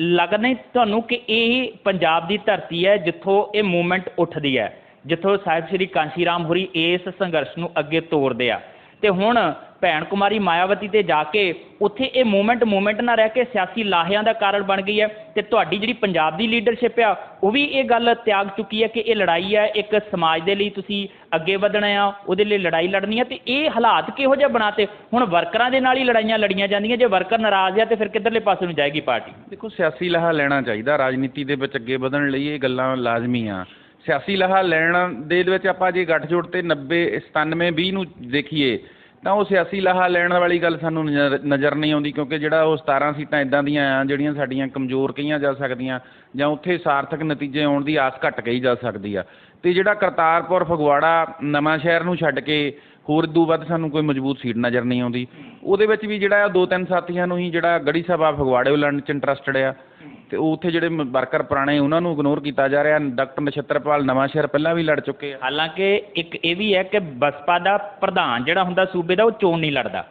Speaker 1: ਲੱਗਦਾ ਨਹੀਂ ਤੁਹਾਨੂੰ ਕਿ ਇਹ ਪੰਜਾਬ ਦੀ ਧਰਤੀ ਹੈ ਜਿੱਥੋਂ ਇਹ ਮੂਵਮੈਂਟ ਉੱਠਦੀ ਹੈ, ਜਿੱਥੋਂ ਸਾਹਿਬ ਸ਼੍ਰੀ ਕਾਂਸ਼ੀ ਰਾਮ ਹੋਰੀ ਇਸ ਸੰਘਰਸ਼ ਨੂੰ ਅੱਗੇ ਤੋਰਦੇ ਆ, ਤੇ ਹੁਣ ਭੈਣ ਕੁਮਾਰੀ ਮਾਇਆਵਤੀ ਤੇ ਜਾ ਕੇ ਉੱਥੇ ਇਹ ਮੂਵਮੈਂਟ ਨਾ ਰਹਿ ਕੇ ਸਿਆਸੀ ਲਾਹਿਆਂ ਦਾ ਕਾਰਨ ਬਣ ਗਈ ਹੈ। ਤੇ ਤੁਹਾਡੀ ਜਿਹੜੀ ਪੰਜਾਬ ਦੀ ਲੀਡਰਸ਼ਿਪ ਆ ਉਹ ਵੀ ਇਹ ਗੱਲ ਤਿਆਗ ਚੁੱਕੀ ਹੈ ਕਿ ਇਹ ਲੜਾਈ ਹੈ ਇੱਕ ਸਮਾਜ ਦੇ ਲਈ, ਤੁਸੀਂ ਅੱਗੇ ਵਧਣਾ ਆ, ਉਹਦੇ ਲਈ ਲੜਾਈ ਲੜਨੀ ਹੈ। ਤੇ ਇਹ ਹਾਲਾਤ ਕਿਹੋ ਜਿਹੇ ਬਣਾਤੇ, ਹੁਣ ਵਰਕਰਾਂ ਦੇ ਨਾਲ ਹੀ ਲੜਾਈਆਂ ਲੜੀਆਂ ਜਾਂਦੀਆਂ। ਜੇ ਵਰਕਰ ਨਾਰਾਜ਼ ਆ ਤੇ ਫਿਰ ਕਿੱਧਰਲੇ ਪਾਸੇ ਨੂੰ ਜਾਏਗੀ ਪਾਰਟੀ?
Speaker 2: ਦੇਖੋ, ਸਿਆਸੀ ਲਾਹਾ ਲੈਣਾ ਚਾਹੀਦਾ। ਰਾਜਨੀਤੀ ਦੇ ਵਿੱਚ ਅੱਗੇ ਵਧਣ ਲਈ ਇਹ ਗੱਲਾਂ ਲਾਜ਼ਮੀ ਆ। ਸਿਆਸੀ ਲਾਹਾ ਲੈਣ ਦੇ ਵਿੱਚ ਆਪਾਂ ਜੇ ਗੱਠਜੋੜ ਤੇ 90-97-20 ਨੂੰ ਦੇਖੀਏ ਤਾਂ ਉਹ ਸਿਆਸੀ ਲਾਹਾ ਲੈਣ ਵਾਲੀ ਗੱਲ ਸਾਨੂੰ ਨਜ਼ਰ ਨਹੀਂ ਆਉਂਦੀ, ਕਿਉਂਕਿ ਜਿਹੜਾ ਉਹ 17 ਸੀਟਾਂ ਇੱਦਾਂ ਦੀਆਂ ਆ ਜਿਹੜੀਆਂ ਸਾਡੀਆਂ ਕਮਜ਼ੋਰ ਕਹੀਆਂ ਜਾ ਸਕਦੀਆਂ, ਜਾਂ ਉੱਥੇ ਸਾਰਥਕ ਨਤੀਜੇ ਆਉਣ ਦੀ ਆਸ ਘੱਟ ਕਹੀ ਜਾ ਸਕਦੀ ਆ। ਅਤੇ ਜਿਹੜਾ ਕਰਤਾਰਪੁਰ, ਫਗਵਾੜਾ, ਨਵਾਂ ਸ਼ਹਿਰ ਨੂੰ ਛੱਡ ਕੇ ਹੋਰ ਇਦੋਂ ਵੱਧ ਸਾਨੂੰ ਕੋਈ ਮਜ਼ਬੂਤ ਸੀਟ ਨਜ਼ਰ ਨਹੀਂ ਆਉਂਦੀ। ਉਹਦੇ ਵਿੱਚ ਵੀ ਜਿਹੜਾ 2-3 ਸਾਥੀਆਂ ਨੂੰ ਹੀ ਜਿਹੜਾ ਗੜੀ ਸਭਾ ਫਗਵਾੜੇ ਲੜਨ 'ਚ ਇੰਟਰਸਟਡ ਆ, ਅਤੇ ਉੱਥੇ ਜਿਹੜੇ ਵਰਕਰ ਪੁਰਾਣੇ ਉਹਨਾਂ ਨੂੰ ਇਗਨੋਰ ਕੀਤਾ ਜਾ ਰਿਹਾ। ਡਾਕਟਰ ਨਛੱਤਰਪਾਲ ਨਵਾਂ ਸ਼ਹਿਰ ਪਹਿਲਾਂ ਵੀ ਲੜ ਚੁੱਕੇ ਆ।
Speaker 1: ਹਾਲਾਂਕਿ ਇੱਕ ਇਹ ਵੀ ਹੈ ਕਿ ਬਸਪਾ ਦਾ ਪ੍ਰਧਾਨ ਜਿਹੜਾ ਹੁੰਦਾ ਸੂਬੇ ਦਾ, ਉਹ ਚੋਣ ਨਹੀਂ ਲੜਦਾ।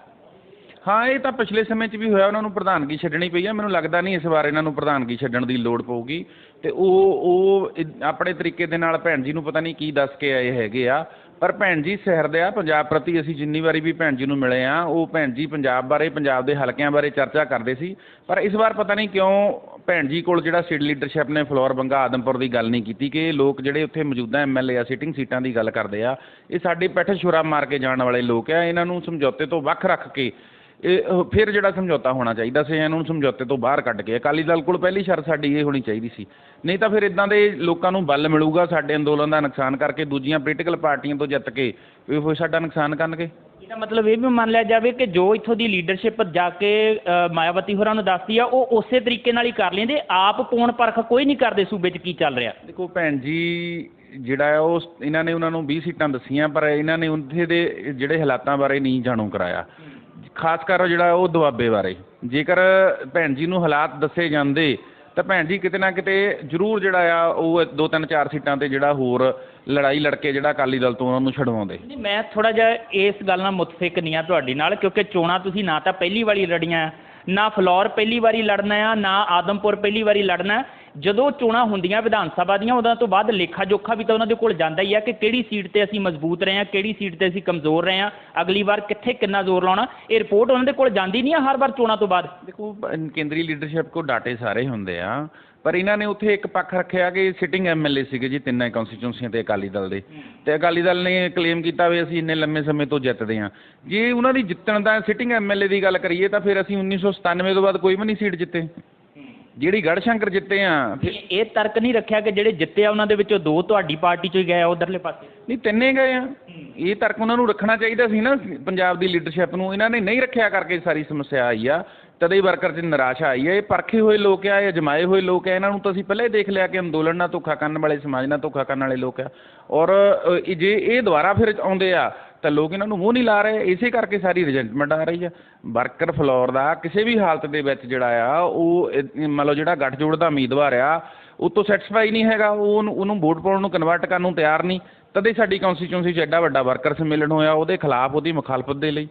Speaker 2: ਹਾਂ, ਇਹ ਤਾਂ ਪਿਛਲੇ ਸਮੇਂ 'ਚ ਵੀ ਹੋਇਆ, ਉਹਨਾਂ ਨੂੰ ਪ੍ਰਧਾਨਗੀ ਛੱਡਣੀ ਪਈ ਆ। ਮੈਨੂੰ ਲੱਗਦਾ ਨਹੀਂ ਇਸ ਵਾਰ ਇਹਨਾਂ ਨੂੰ ਪ੍ਰਧਾਨਗੀ ਛੱਡਣ ਦੀ ਲੋੜ ਪਊਗੀ। ਅਤੇ ਉਹ ਆਪਣੇ ਤਰੀਕੇ ਦੇ ਨਾਲ ਭੈਣ ਜੀ ਨੂੰ ਪਤਾ ਨਹੀਂ ਕੀ ਦੱਸ ਕੇ ਆਏ ਹੈਗੇ ਆ, ਪਰ ਭੈਣ ਜੀ ਸਿਰਦੇ ਆ ਪੰਜਾਬ ਪ੍ਰਤੀ। ਅਸੀਂ ਜਿੰਨੀ ਵਾਰੀ ਵੀ ਭੈਣ ਜੀ ਨੂੰ ਮਿਲੇ ਆ, ਉਹ ਭੈਣ ਜੀ ਪੰਜਾਬ ਬਾਰੇ, ਪੰਜਾਬ ਦੇ ਹਲਕਿਆਂ ਬਾਰੇ ਚਰਚਾ ਕਰਦੇ ਸੀ। ਪਰ ਇਸ ਵਾਰ ਪਤਾ ਨਹੀਂ ਕਿਉਂ ਭੈਣ ਜੀ ਕੋਲ ਜਿਹੜਾ ਸਟੇਟ ਲੀਡਰਸ਼ਿਪ ਨੇ ਫਲੋਰ, ਬੰਗਾ, ਆਦਮਪੁਰ ਦੀ ਗੱਲ ਨਹੀਂ ਕੀਤੀ ਕਿ ਇਹ ਲੋਕ ਜਿਹੜੇ ਉੱਥੇ ਮੌਜੂਦਾ MLA ਆ, ਸਿਟਿੰਗ ਸੀਟਾਂ ਦੀ ਗੱਲ ਕਰਦੇ ਆ, ਇਹ ਸਾਡੇ ਪਿੱਠ ਛੁਰਾ ਮਾਰ ਕੇ ਜਾਣ ਵਾਲੇ ਲੋਕ ਆ। ਇਹਨਾਂ ਨੂੰ ਸਮਝੌਤੇ ਤੋਂ ਵੱਖ ਰੱਖ ਕੇ ਇਹ ਫਿਰ ਜਿਹੜਾ ਸਮਝੌਤਾ ਹੋਣਾ ਚਾਹੀਦਾ ਸੀ, ਇਹਨਾਂ ਨੂੰ ਸਮਝੌਤੇ ਤੋਂ ਬਾਹਰ ਕੱਢ ਕੇ ਅਕਾਲੀ ਦਲ ਕੋਲ ਪਹਿਲੀ ਸ਼ਰਤ ਸਾਡੀ ਇਹ ਹੋਣੀ ਚਾਹੀਦੀ ਸੀ। ਨਹੀਂ ਤਾਂ ਫਿਰ ਇੱਦਾਂ ਦੇ ਲੋਕਾਂ ਨੂੰ ਬਲ ਮਿਲੂਗਾ ਸਾਡੇ ਅੰਦੋਲਨ ਦਾ ਨੁਕਸਾਨ ਕਰਕੇ, ਦੂਜੀਆਂ ਪੋਲੀਟੀਕਲ ਪਾਰਟੀਆਂ ਤੋਂ ਜਿੱਤ ਕੇ ਉਹ ਸਾਡਾ ਨੁਕਸਾਨ ਕਰਨਗੇ।
Speaker 1: ਇਹਦਾ ਮਤਲਬ ਇਹ ਵੀ ਮੰਨ ਲਿਆ ਜਾਵੇ ਕਿ ਜੋ ਇੱਥੋਂ ਦੀ ਲੀਡਰਸ਼ਿਪ ਜਾ ਕੇ ਮਾਇਆਵਤੀ ਹੋਰਾਂ ਨੂੰ ਦੱਸਦੀ ਆ, ਉਹ ਉਸੇ ਤਰੀਕੇ ਨਾਲ ਹੀ ਕਰ ਲੈਂਦੇ, ਆਪ ਪੌਣ ਪਰਖ ਕੋਈ ਨਹੀਂ ਕਰਦੇ ਸੂਬੇ 'ਚ ਕੀ ਚੱਲ ਰਿਹਾ।
Speaker 2: ਦੇਖੋ ਭੈਣ ਜੀ, ਜਿਹੜਾ ਉਹ ਇਹਨਾਂ ਨੇ ਉਹਨਾਂ ਨੂੰ 20 ਸੀਟਾਂ ਦੱਸੀਆਂ, ਪਰ ਇਹਨਾਂ ਨੇ ਉੱਥੇ ਦੇ ਜਿਹੜੇ ਹਾਲਾਤਾਂ ਬਾਰੇ ਨਹੀਂ ਜਾਣੂ ਕਰਾਇਆ। ਖਾਸ ਕਰ ਜਿਹੜਾ ਉਹ ਦੁਆਬੇ ਬਾਰੇ ਜੇਕਰ ਭੈਣ ਜੀ ਨੂੰ ਹਾਲਾਤ ਦੱਸੇ ਜਾਂਦੇ ਤਾਂ ਭੈਣ ਜੀ ਕਿਤੇ ਨਾ ਕਿਤੇ ਜ਼ਰੂਰ ਜਿਹੜਾ ਆ ਉਹ 2-3-4 ਸੀਟਾਂ 'ਤੇ ਜਿਹੜਾ ਹੋਰ ਲੜਾਈ ਲੜ ਕੇ ਜਿਹੜਾ ਅਕਾਲੀ ਦਲ ਤੋਂ ਉਹਨਾਂ ਨੂੰ ਛਡਵਾਉਂਦੇ।
Speaker 1: ਨਹੀਂ, ਮੈਂ ਥੋੜ੍ਹਾ ਜਿਹਾ ਇਸ ਗੱਲ ਨਾਲ ਮੁਤਫਿਕ ਨਹੀਂ ਆ ਤੁਹਾਡੇ ਨਾਲ, ਕਿਉਂਕਿ ਚੋਣਾਂ ਤੁਸੀਂ ਨਾ ਤਾਂ ਪਹਿਲੀ ਵਾਰੀ ਲੜੀਆਂ, ਨਾ ਫਲੋਰ ਪਹਿਲੀ ਵਾਰੀ ਲੜਨਾ ਆ, ਨਾ ਆਦਮਪੁਰ ਪਹਿਲੀ ਵਾਰੀ ਲੜਨਾ। ਜਦੋਂ ਚੋਣਾਂ ਹੁੰਦੀਆਂ ਵਿਧਾਨ ਸਭਾ ਦੀਆਂ ਉਹਨਾਂ ਤੋਂ ਬਾਅਦ ਲੇਖਾ ਜੋਖਾ ਵੀ ਤਾਂ ਉਹਨਾਂ ਦੇ ਕੋਲ ਜਾਂਦਾ ਹੀ ਆ ਕਿ ਕਿਹੜੀ ਸੀਟ 'ਤੇ ਅਸੀਂ ਮਜ਼ਬੂਤ ਰਹੇ ਹਾਂ, ਕਿਹੜੀ ਸੀਟ 'ਤੇ ਅਸੀਂ ਕਮਜ਼ੋਰ ਰਹੇ ਹਾਂ, ਅਗਲੀ ਵਾਰ ਕਿੱਥੇ ਕਿੰਨਾ ਜ਼ੋਰ ਲਾਉਣਾ। ਇਹ ਰਿਪੋਰਟ ਉਹਨਾਂ ਦੇ ਕੋਲ ਜਾਂਦੀ ਨਹੀਂ ਆ ਹਰ ਵਾਰ ਚੋਣਾਂ ਤੋਂ ਬਾਅਦ।
Speaker 2: ਦੇਖੋ ਕੇਂਦਰੀ ਲੀਡਰਸ਼ਿਪ ਕੋਲ ਡਾਟੇ ਸਾਰੇ ਹੁੰਦੇ ਆ, ਪਰ ਇਹਨਾਂ ਨੇ ਉੱਥੇ ਇੱਕ ਪੱਖ ਰੱਖਿਆ ਕਿ ਸਿਟਿੰਗ ਐਮਐਲਏ ਸੀਗੇ ਜੀ ਤਿੰਨਾਂ ਕੰਸਟੀਚੁਐਂਸੀਆਂ ਤੇ ਅਕਾਲੀ ਦਲ ਦੇ, ਤੇ ਅਕਾਲੀ ਦਲ ਨੇ ਕਲੇਮ ਕੀਤਾ ਵੀ ਅਸੀਂ ਇੰਨੇ ਲੰਮੇ ਸਮੇਂ ਤੋਂ ਜਿੱਤਦੇ ਹਾਂ। ਜੇ ਉਹਨਾਂ ਦੀ ਜਿੱਤਣ ਦਾ ਸਿਟਿੰਗ ਐਮਐਲਏ ਦੀ ਗੱਲ ਕਰੀਏ ਤਾਂ ਫਿਰ ਅਸੀਂ 1997 ਤੋਂ ਬਾਅਦ ਕੋਈ ਵੀ ਨਹੀਂ ਸੀਟ ਜਿੱਤੇ, ਜਿਹੜੀ ਗੜਸ਼ੰਕਰ ਜਿੱਤੇ ਆ।
Speaker 1: ਇਹ ਤਰਕ ਨਹੀਂ ਰੱਖਿਆ ਕਿ ਜਿਹੜੇ ਜਿੱਤੇ ਆ ਉਹਨਾਂ ਦੇ ਵਿੱਚੋਂ 2 ਤੁਹਾਡੀ ਪਾਰਟੀ 'ਚੋਂ ਹੀ ਗਏ ਆ ਉਧਰਲੇ ਪਾਸੇ?
Speaker 2: ਨਹੀਂ, 3 ਗਏ ਆ। ਇਹ ਤਰਕ ਉਹਨਾਂ ਨੂੰ ਰੱਖਣਾ ਚਾਹੀਦਾ ਸੀ ਨਾ ਪੰਜਾਬ ਦੀ ਲੀਡਰਸ਼ਿਪ ਨੂੰ, ਇਹਨਾਂ ਨੇ ਨਹੀਂ ਰੱਖਿਆ ਕਰਕੇ ਸਾਰੀ ਸਮੱਸਿਆ ਆਈ ਆ। ਤਦੇ ਹੀ ਵਰਕਰ 'ਚ ਨਿਰਾਸ਼ਾ ਆਈ ਹੈ। ਇਹ ਪਰਖੇ ਹੋਏ ਲੋਕ ਆ, ਇਹ ਅਜਮਾਏ ਹੋਏ ਲੋਕ ਆ, ਇਹਨਾਂ ਨੂੰ ਤਾਂ ਅਸੀਂ ਪਹਿਲਾਂ ਹੀ ਦੇਖ ਲਿਆ ਕਿ ਅੰਦੋਲਨ ਨਾਲ ਧੋਖਾ ਕਰਨ ਵਾਲੇ, ਸਮਾਜ ਨਾਲ ਧੋਖਾ ਕਰਨ ਵਾਲੇ ਲੋਕ ਆ। ਔਰ ਜੇ ਇਹ ਦੁਬਾਰਾ ਫਿਰ ਆਉਂਦੇ ਆ ਤਾਂ ਲੋਕ ਇਹਨਾਂ ਨੂੰ ਮੂੰਹ ਨਹੀਂ ਲਾ ਰਹੇ, ਇਸੇ ਕਰਕੇ ਸਾਰੀ ਰਿਜੈਂਟਮੈਂਟ ਆ ਰਹੀ ਆ। ਵਰਕਰ ਫਲੋਰ ਦਾ ਕਿਸੇ ਵੀ ਹਾਲਤ ਦੇ ਵਿੱਚ ਜਿਹੜਾ ਆ ਉਹ ਮੰਨ ਲਓ ਜਿਹੜਾ ਗੱਠਜੋੜ ਦਾ ਉਮੀਦਵਾਰ ਆ ਉਹ ਤੋਂ ਸੈਟੀਸਫਾਈ ਨਹੀਂ ਹੈਗਾ, ਉਹਨੂੰ ਵੋਟ ਪਾਉਣ ਨੂੰ ਕਨਵਰਟ ਕਰਨ ਨੂੰ ਤਿਆਰ ਨਹੀਂ। ਤਦੇ ਸਾਡੀ ਕੌਂਸਟੀਚੁਐਂਸੀ 'ਚ ਐਡਾ ਵੱਡਾ ਵਰਕਰ ਸੰਮੇਲਨ ਹੋਇਆ ਉਹਦੇ ਖਿਲਾਫ, ਉਹਦੀ ਮੁਖਾਲਫਤ ਦੇ ਲਈ।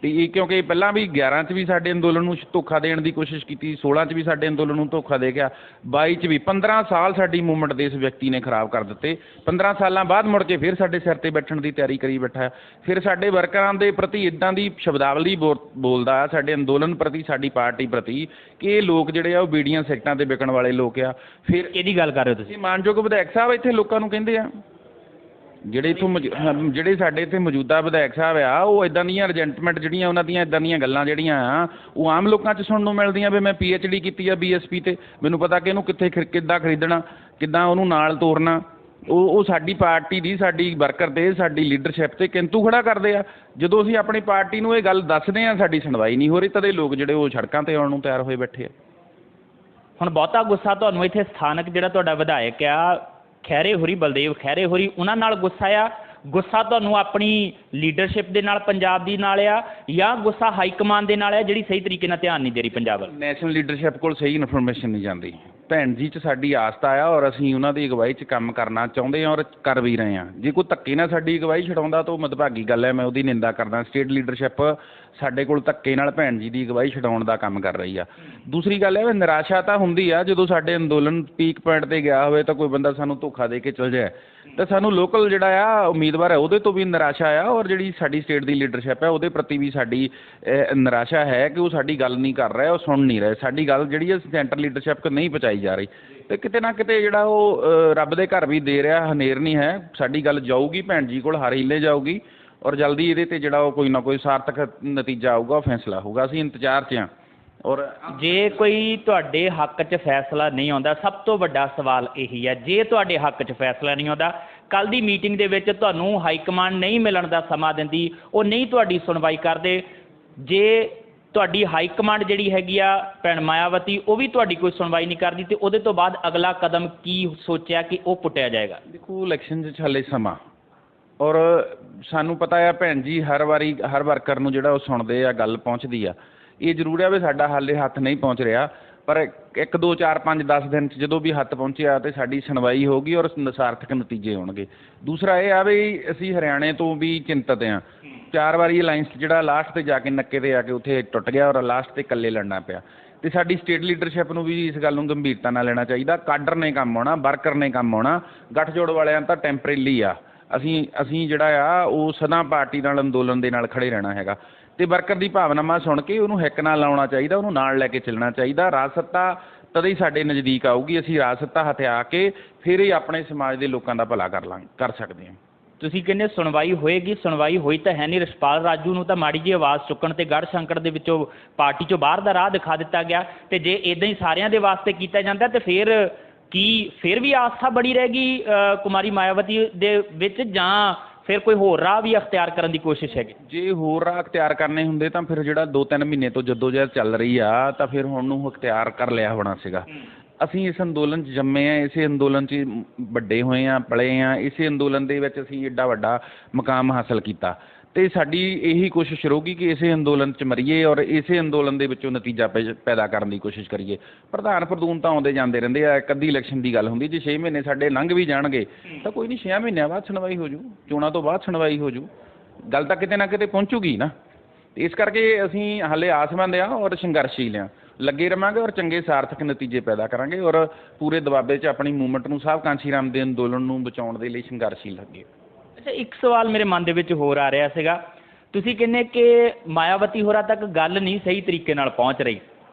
Speaker 2: ਤੇ ਇਹ ਕਿਉਂਕਿ ਪਹਿਲਾਂ ਵੀ 11 'ਚ ਵੀ ਸਾਡੇ ਅੰਦੋਲਨ ਨੂੰ ਧੋਖਾ ਦੇਣ ਦੀ ਕੋਸ਼ਿਸ਼ ਕੀਤੀ, 16 'ਚ ਵੀ ਸਾਡੇ ਅੰਦੋਲਨ ਨੂੰ ਧੋਖਾ ਦੇ ਗਿਆ, 22 'ਚ ਵੀ। 15 ਸਾਲ ਸਾਡੀ ਮੂਵਮੈਂਟ ਦੇ ਇਸ ਵਿਅਕਤੀ ਨੇ ਖਰਾਬ ਕਰ ਦਿੱਤੇ। 15 ਸਾਲਾਂ ਬਾਅਦ ਮੁੜ ਕੇ ਫਿਰ ਸਾਡੇ ਸਿਰ ਤੇ ਬੈਠਣ ਦੀ ਤਿਆਰੀ ਕਰੀ ਬੈਠਾ। ਫਿਰ ਸਾਡੇ ਵਰਕਰਾਂ ਦੇ ਪ੍ਰਤੀ ਇੱਦਾਂ ਦੀ ਸ਼ਬਦਾਵਲੀ ਬੋਲਦਾ ਸਾਡੇ ਅੰਦੋਲਨ ਪ੍ਰਤੀ, ਸਾਡੀ ਪਾਰਟੀ ਪ੍ਰਤੀ, ਕਿ ਇਹ ਲੋਕ ਜਿਹੜੇ ਆ ਉਹ ਬੀੜੀਆਂ ਸਿਗਰਟਾਂ ਤੇ ਵਿਕਣ ਵਾਲੇ ਲੋਕ ਆ। ਫਿਰ
Speaker 1: ਇਹਦੀ ਗੱਲ ਕਰ ਰਹੇ ਹੋ ਤੁਸੀਂ?
Speaker 2: ਮਾਨਯੋਗ ਵਿਧਾਇਕ ਸਾਹਿਬ ਇੱਥੇ ਲੋਕਾਂ ਨੂੰ ਕਹਿੰਦੇ ਆ, ਜਿਹੜੇ ਇੱਥੋਂ ਜਿਹੜੇ ਸਾਡੇ ਇੱਥੇ ਮੌਜੂਦਾ ਵਿਧਾਇਕ ਸਾਹਿਬ ਆ, ਉਹ ਇੱਦਾਂ ਦੀਆਂ ਰਿਜੈਂਟਮੈਂਟ ਜਿਹੜੀਆਂ ਉਹਨਾਂ ਦੀਆਂ ਇੱਦਾਂ ਦੀਆਂ ਗੱਲਾਂ ਜਿਹੜੀਆਂ ਆ ਉਹ ਆਮ ਲੋਕਾਂ 'ਚ ਸੁਣਨ ਨੂੰ ਮਿਲਦੀਆਂ ਵੀ ਮੈਂ PhD ਕੀਤੀ ਆ BSP ਤੇ, ਮੈਨੂੰ ਪਤਾ ਕਿ ਇਹਨੂੰ ਕਿੱਥੇ ਕਿੱਦਾਂ ਖਰੀਦਣਾ, ਕਿੱਦਾਂ ਉਹਨੂੰ ਨਾਲ ਤੋਰਨਾ। ਉਹ ਸਾਡੀ ਪਾਰਟੀ ਦੀ, ਸਾਡੀ ਵਰਕਰ ਤੇ, ਸਾਡੀ ਲੀਡਰਸ਼ਿਪ ਤੇ ਕਿੰਤੂ ਖੜਾ ਕਰਦੇ ਆ। ਜਦੋਂ ਅਸੀਂ ਆਪਣੀ ਪਾਰਟੀ ਨੂੰ ਇਹ ਗੱਲ ਦੱਸਦੇ ਆ ਸਾਡੀ ਸੁਣਵਾਈ ਨਹੀਂ ਹੋ ਰਹੀ, ਤਦੇ ਲੋਕ ਜਿਹੜੇ ਉਹ ਸੜਕਾਂ ਤੇ ਆਉਣ ਨੂੰ ਤਿਆਰ ਹੋਏ ਬੈਠੇ ਆ।
Speaker 1: ਹੁਣ ਬਹੁਤਾ ਗੁੱਸਾ ਤੁਹਾਨੂੰ ਇੱਥੇ ਸਥਾਨਕ ਜਿਹੜਾ ਤੁਹਾਡਾ ਵਿਧਾਇਕ ਆ ਖਹਿਰੇ ਹੋਰੀ, ਬਲਦੇਵ ਖਹਿਰੇ ਹੋਰੀ, ਉਹਨਾਂ ਨਾਲ ਗੁੱਸਾ ਆ? ਗੁੱਸਾ ਤੁਹਾਨੂੰ ਆਪਣੀ ਲੀਡਰਸ਼ਿਪ ਦੇ ਨਾਲ, ਪੰਜਾਬ ਦੀ ਨਾਲ ਆ, ਜਾਂ ਗੁੱਸਾ ਹਾਈ ਕਮਾਂਡ ਦੇ ਨਾਲ ਆ ਜਿਹੜੀ ਸਹੀ ਤਰੀਕੇ ਨਾਲ ਧਿਆਨ ਨਹੀਂ ਦੇ ਰਹੀ ਪੰਜਾਬ ਵੱਲ?
Speaker 2: ਨੈਸ਼ਨਲ ਲੀਡਰਸ਼ਿਪ ਕੋਲ ਸਹੀ ਇਨਫੋਰਮੇਸ਼ਨ ਨਹੀਂ ਜਾਂਦੀ। ਭੈਣ ਜੀ 'ਚ ਸਾਡੀ ਆਸਥਾ ਆ ਔਰ ਅਸੀਂ ਉਹਨਾਂ ਦੀ ਅਗਵਾਈ 'ਚ ਕੰਮ ਕਰਨਾ ਚਾਹੁੰਦੇ ਹਾਂ ਔਰ ਕਰ ਵੀ ਰਹੇ ਹਾਂ। ਜੇ ਕੋਈ ਧੱਕੇ ਨਾਲ ਸਾਡੀ ਅਗਵਾਈ ਛਡਾਉਂਦਾ ਤਾਂ ਉਹ ਮਦਭਾਗੀ ਗੱਲ ਹੈ, ਮੈਂ ਉਹਦੀ ਨਿੰਦਾ ਕਰਦਾ। ਸਟੇਟ ਲੀਡਰਸ਼ਿਪ ਸਾਡੇ ਕੋਲ ਧੱਕੇ ਨਾਲ ਭੈਣ ਜੀ ਦੀ ਅਗਵਾਈ ਛਡਾਉਣ ਦਾ ਕੰਮ ਕਰ ਰਹੀ ਆ। ਦੂਸਰੀ ਗੱਲ ਹੈ ਵੀ ਨਿਰਾਸ਼ਾ ਤਾਂ ਹੁੰਦੀ ਆ ਜਦੋਂ ਸਾਡੇ ਅੰਦੋਲਨ ਪੀਕ ਪੁਆਇੰਟ 'ਤੇ ਗਿਆ ਹੋਵੇ ਤਾਂ ਕੋਈ ਬੰਦਾ ਸਾਨੂੰ ਧੋਖਾ ਦੇ ਕੇ ਚਲ ਜਾਏ, ਤਾਂ ਸਾਨੂੰ ਲੋਕਲ ਜਿਹੜਾ ਆ ਉਮੀਦਵਾਰ ਹੈ ਉਹਦੇ ਤੋਂ ਵੀ ਨਿਰਾਸ਼ਾ ਆ, ਔਰ ਜਿਹੜੀ ਸਾਡੀ ਸਟੇਟ ਦੀ ਲੀਡਰਸ਼ਿਪ ਹੈ ਉਹਦੇ ਪ੍ਰਤੀ ਵੀ ਸਾਡੀ ਨਿਰਾਸ਼ਾ ਹੈ ਕਿ ਉਹ ਸਾਡੀ ਗੱਲ ਨਹੀਂ ਕਰ ਰਹੇ, ਉਹ ਸੁਣ ਨਹੀਂ ਰਹੇ। ਸਾਡੀ ਗੱਲ ਜਿਹੜੀ ਹੈ ਸੈਂਟਰ ਲੀਡਰਸ਼ਿਪ ਕੋਲ ਨਹੀਂ ਪਹੁੰਚਾਈ ਜਾ ਰਹੀ, ਤੇ ਕਿਤੇ ਨਾ ਕਿਤੇ ਜਿਹੜਾ ਉਹ ਰੱਬ ਦੇ ਘਰ ਵੀ ਦੇ ਰਿਹਾ, ਹਨੇਰ ਨਹੀਂ ਹੈ। ਸਾਡੀ ਗੱਲ ਜਾਊਗੀ ਭੈਣ ਜੀ ਕੋਲ, ਹਰ ਹੀਲੇ ਜਾਊਗੀ, ਔਰ ਜਲਦੀ ਇਹਦੇ ਤੇ ਜਿਹੜਾ ਉਹ ਕੋਈ ਨਾ ਕੋਈ ਸਾਰਥਕ ਨਤੀਜਾ ਆਊਗਾ, ਫੈਸਲਾ ਹੋਊਗਾ। ਅਸੀਂ ਇੰਤਜ਼ਾਰ 'ਚ ਹਾਂ। ਔਰ
Speaker 1: ਜੇ ਕੋਈ ਤੁਹਾਡੇ ਹੱਕ 'ਚ ਫੈਸਲਾ ਨਹੀਂ ਆਉਂਦਾ, ਸਭ ਤੋਂ ਵੱਡਾ ਸਵਾਲ ਇਹੀ ਹੈ, ਜੇ ਤੁਹਾਡੇ ਹੱਕ 'ਚ ਫੈਸਲਾ ਨਹੀਂ ਆਉਂਦਾ, ਕੱਲ੍ਹ ਦੀ ਮੀਟਿੰਗ ਦੇ ਵਿੱਚ ਤੁਹਾਨੂੰ ਹਾਈ ਕਮਾਂਡ ਨਹੀਂ ਮਿਲਣ ਦਾ ਸਮਾਂ ਦਿੰਦੀ, ਉਹ ਨਹੀਂ ਤੁਹਾਡੀ ਸੁਣਵਾਈ ਕਰਦੇ, ਜੇ ਤੁਹਾਡੀ ਹਾਈ ਕਮਾਂਡ ਜਿਹੜੀ ਹੈਗੀ ਆ ਭੈਣ ਮਾਇਆਵਤੀ ਉਹ ਵੀ ਤੁਹਾਡੀ ਕੋਈ ਸੁਣਵਾਈ ਨਹੀਂ ਕਰਦੀ, ਤੇ ਉਹਦੇ ਤੋਂ ਬਾਅਦ ਅਗਲਾ ਕਦਮ ਕੀ ਸੋਚਿਆ ਕਿ ਉਹ ਪੁੱਟਿਆ ਜਾਏਗਾ?
Speaker 2: ਦੇਖੋ ਇਲੈਕਸ਼ਨ 'ਚ ਹਾਲੇ ਸਮਾਂ, ਔਰ ਸਾਨੂੰ ਪਤਾ ਆ ਭੈਣ ਜੀ ਹਰ ਵਾਰੀ ਹਰ ਵਰਕਰ ਨੂੰ ਜਿਹੜਾ ਉਹ ਸੁਣਦੇ ਆ, ਗੱਲ ਪਹੁੰਚਦੀ ਆ। ਇਹ ਜ਼ਰੂਰ ਆ ਵੀ ਸਾਡਾ ਹਾਲੇ ਹੱਥ ਨਹੀਂ ਪਹੁੰਚ ਰਿਹਾ, ਪਰ 1 2 4 5 10 ਦਿਨ 'ਚ ਜਦੋਂ ਵੀ ਹੱਥ ਪਹੁੰਚਿਆ ਤੇ ਸਾਡੀ ਸੁਣਵਾਈ ਹੋਊਗੀ ਔਰ ਸਾਰਥਕ ਨਤੀਜੇ ਹੋਣਗੇ। ਦੂਸਰਾ ਇਹ ਆ ਵੀ ਅਸੀਂ ਹਰਿਆਣੇ ਤੋਂ ਵੀ ਚਿੰਤਤ ਹਾਂ। 4 ਵਾਰੀ ਅਲਾਇੰਸ ਜਿਹੜਾ ਲਾਸਟ 'ਤੇ ਜਾ ਕੇ ਨੱਕੇ 'ਤੇ ਆ ਕੇ ਉੱਥੇ ਟੁੱਟ ਗਿਆ ਔਰ ਲਾਸਟ 'ਤੇ ਇਕੱਲੇ ਲੜਨਾ ਪਿਆ। ਤੇ ਸਾਡੀ ਸਟੇਟ ਲੀਡਰਸ਼ਿਪ ਨੂੰ ਵੀ ਇਸ ਗੱਲ ਨੂੰ ਗੰਭੀਰਤਾ ਨਾਲ ਲੈਣਾ ਚਾਹੀਦਾ। ਕਾਡਰ ਨੇ ਕੰਮ ਆਉਣਾ, ਵਰਕਰ ਨੇ ਕੰਮ ਆਉਣਾ। ਗੱਠਜੋੜ ਵਾਲਿਆਂ ਤਾਂ ਟੈਂਪਰੇਰੀ ਆ, ਅਸੀਂ ਜਿਹੜਾ ਆ ਉਹ ਸਦਾ ਪਾਰਟੀ ਨਾਲ, ਅੰਦੋਲਨ ਦੇ ਨਾਲ ਖੜੇ ਰਹਿਣਾ ਹੈਗਾ। ਤੇ ਵਰਕਰ ਦੀ ਭਾਵਨਾਵਾਂ ਸੁਣ ਕੇ ਉਹਨੂੰ ਹਿੱਕ ਨਾਲ ਲਾਉਣਾ ਚਾਹੀਦਾ, ਉਹਨੂੰ ਨਾਲ ਲੈ ਕੇ ਚੱਲਣਾ ਚਾਹੀਦਾ। ਰਾਜਸੱਤਾ ਤਦੇ ਹੀ ਸਾਡੇ ਨਜ਼ਦੀਕ ਆਊਗੀ। ਅਸੀਂ ਰਾਜਸੱਤਾ ਹਥਿਆ ਕੇ ਫਿਰ ਹੀ ਆਪਣੇ ਸਮਾਜ ਦੇ ਲੋਕਾਂ ਦਾ ਭਲਾ ਕਰ ਸਕਦੇ ਹਾਂ।
Speaker 1: ਤੁਸੀਂ ਕਹਿੰਦੇ ਸੁਣਵਾਈ ਹੋਏਗੀ, ਸੁਣਵਾਈ ਹੋਈ ਤਾਂ ਹੈ ਨਹੀਂ। ਰਿਸ਼ਪਾਲ ਰਾਜੂ ਨੂੰ ਤਾਂ ਮਾੜੀ ਜਿਹੀ ਆਵਾਜ਼ ਚੁੱਕਣ ਤੇ ਗੜ੍ਹਸ਼ੰਕਰ ਦੇ ਵਿੱਚੋਂ ਪਾਰਟੀ 'ਚੋਂ ਬਾਹਰ ਦਾ ਰਾਹ ਦਿਖਾ ਦਿੱਤਾ ਗਿਆ, ਤੇ ਜੇ ਇੱਦਾਂ ਹੀ ਸਾਰਿਆਂ ਦੇ ਵਾਸਤੇ ਕੀਤਾ ਜਾਂਦਾ ਤੇ ਫਿਰ ਵੀ ਆਸਥਾ ਬੜੀ ਰਹੇਗੀ ਕੁਮਾਰੀ ਮਾਇਆਵਤੀ ਦੇ ਵਿੱਚ, ਜਾਂ ਫਿਰ ਕੋਈ ਹੋਰ ਰਾਹ ਵੀ ਅਖਤਿਆਰ ਕਰਨ ਦੀ ਕੋਸ਼ਿਸ਼ ਹੈਗੀ? ਜੇ
Speaker 2: ਹੋਰ ਰਾਹ ਅਖਤਿਆਰ ਕਰਨੇ ਹੁੰਦੇ ਤਾਂ ਫਿਰ ਜਿਹੜਾ 2-3 ਮਹੀਨੇ ਤੋਂ ਜੱਦੋਜਹਿਦ ਚੱਲ ਰਹੀ ਆ ਤਾਂ ਫਿਰ ਹੁਣ ਨੂੰ ਅਖਤਿਆਰ ਕਰ ਲਿਆ ਹੋਣਾ ਸੀਗਾ। ਅਸੀਂ ਇਸ ਅੰਦੋਲਨ 'ਚ ਜੰਮੇ ਹਾਂ, ਇਸੇ ਅੰਦੋਲਨ 'ਚ ਵੱਡੇ ਹੋਏ ਹਾਂ, ਪਲੇ ਹਾਂ, ਇਸੇ ਅੰਦੋਲਨ ਦੇ ਵਿੱਚ ਅਸੀਂ ਐਡਾ ਵੱਡਾ ਮੁਕਾਮ ਹਾਸਲ ਕੀਤਾ। ਤੇ ਸਾਡੀ ਇਹੀ ਕੋਸ਼ਿਸ਼ ਰਹੂਗੀ ਕਿ ਇਸੇ ਅੰਦੋਲਨ 'ਚ ਮਰੀਏ ਔਰ ਇਸੇ ਅੰਦੋਲਨ ਦੇ ਵਿੱਚੋਂ ਨਤੀਜਾ ਪੈਦਾ ਕਰਨ ਦੀ ਕੋਸ਼ਿਸ਼ ਕਰੀਏ। ਪ੍ਰਧਾਨ ਪ੍ਰਧੂਨ ਤਾਂ ਆਉਂਦੇ ਜਾਂਦੇ ਰਹਿੰਦੇ ਆ, ਇੱਕ ਅੱਧੀ ਇਲੈਕਸ਼ਨ ਦੀ ਗੱਲ ਹੁੰਦੀ, ਜੇ 6 ਮਹੀਨੇ ਸਾਡੇ ਲੰਘ ਵੀ ਜਾਣਗੇ ਤਾਂ ਕੋਈ ਨਹੀਂ, 6 ਮਹੀਨਿਆਂ ਬਾਅਦ ਸੁਣਵਾਈ ਹੋ ਜੂ, ਚੋਣਾਂ ਤੋਂ ਬਾਅਦ ਸੁਣਵਾਈ ਹੋ ਜੂ, ਗੱਲ ਤਾਂ ਕਿਤੇ ਨਾ ਕਿਤੇ ਪਹੁੰਚੂਗੀ ਨਾ। ਇਸ ਕਰਕੇ ਅਸੀਂ ਹਾਲੇ ਆਸਮੰਦ ਆ ਔਰ ਸੰਘਰਸ਼ੀਲ ਆ, ਲੱਗੇ ਰਵਾਂਗੇ ਔਰ ਚੰਗੇ ਸਾਰਥਕ ਨਤੀਜੇ ਪੈਦਾ ਕਰਾਂਗੇ ਔਰ ਪੂਰੇ ਦਬਾਬੇ 'ਚ ਆਪਣੀ ਮੂਵਮੈਂਟ ਨੂੰ, ਸਾਹਿਬ ਕਾਂਸ਼ੀ ਰਾਮ ਦੇ ਅੰਦੋਲਨ ਨੂੰ ਬਚਾਉਣ ਦੇ ਲਈ ਸੰਘਰਸ਼ੀਲ ਲੱਗੇ।
Speaker 1: ਅੱਛਾ, ਇੱਕ ਸਵਾਲ ਮੇਰੇ ਮਨ ਦੇ ਵਿੱਚ ਹੋਰ ਆ ਰਿਹਾ ਸੀਗਾ, ਤੁਸੀਂ ਕਹਿੰਦੇ ਕਿ ਮਾਇਆਵਤੀ ਹੋਰਾਂ ਤੱਕ ਗੱਲ ਨਹੀਂ ਸਹੀ ਤਰੀਕੇ ਨਾਲ ਪਹੁੰਚ ਰਹੀ।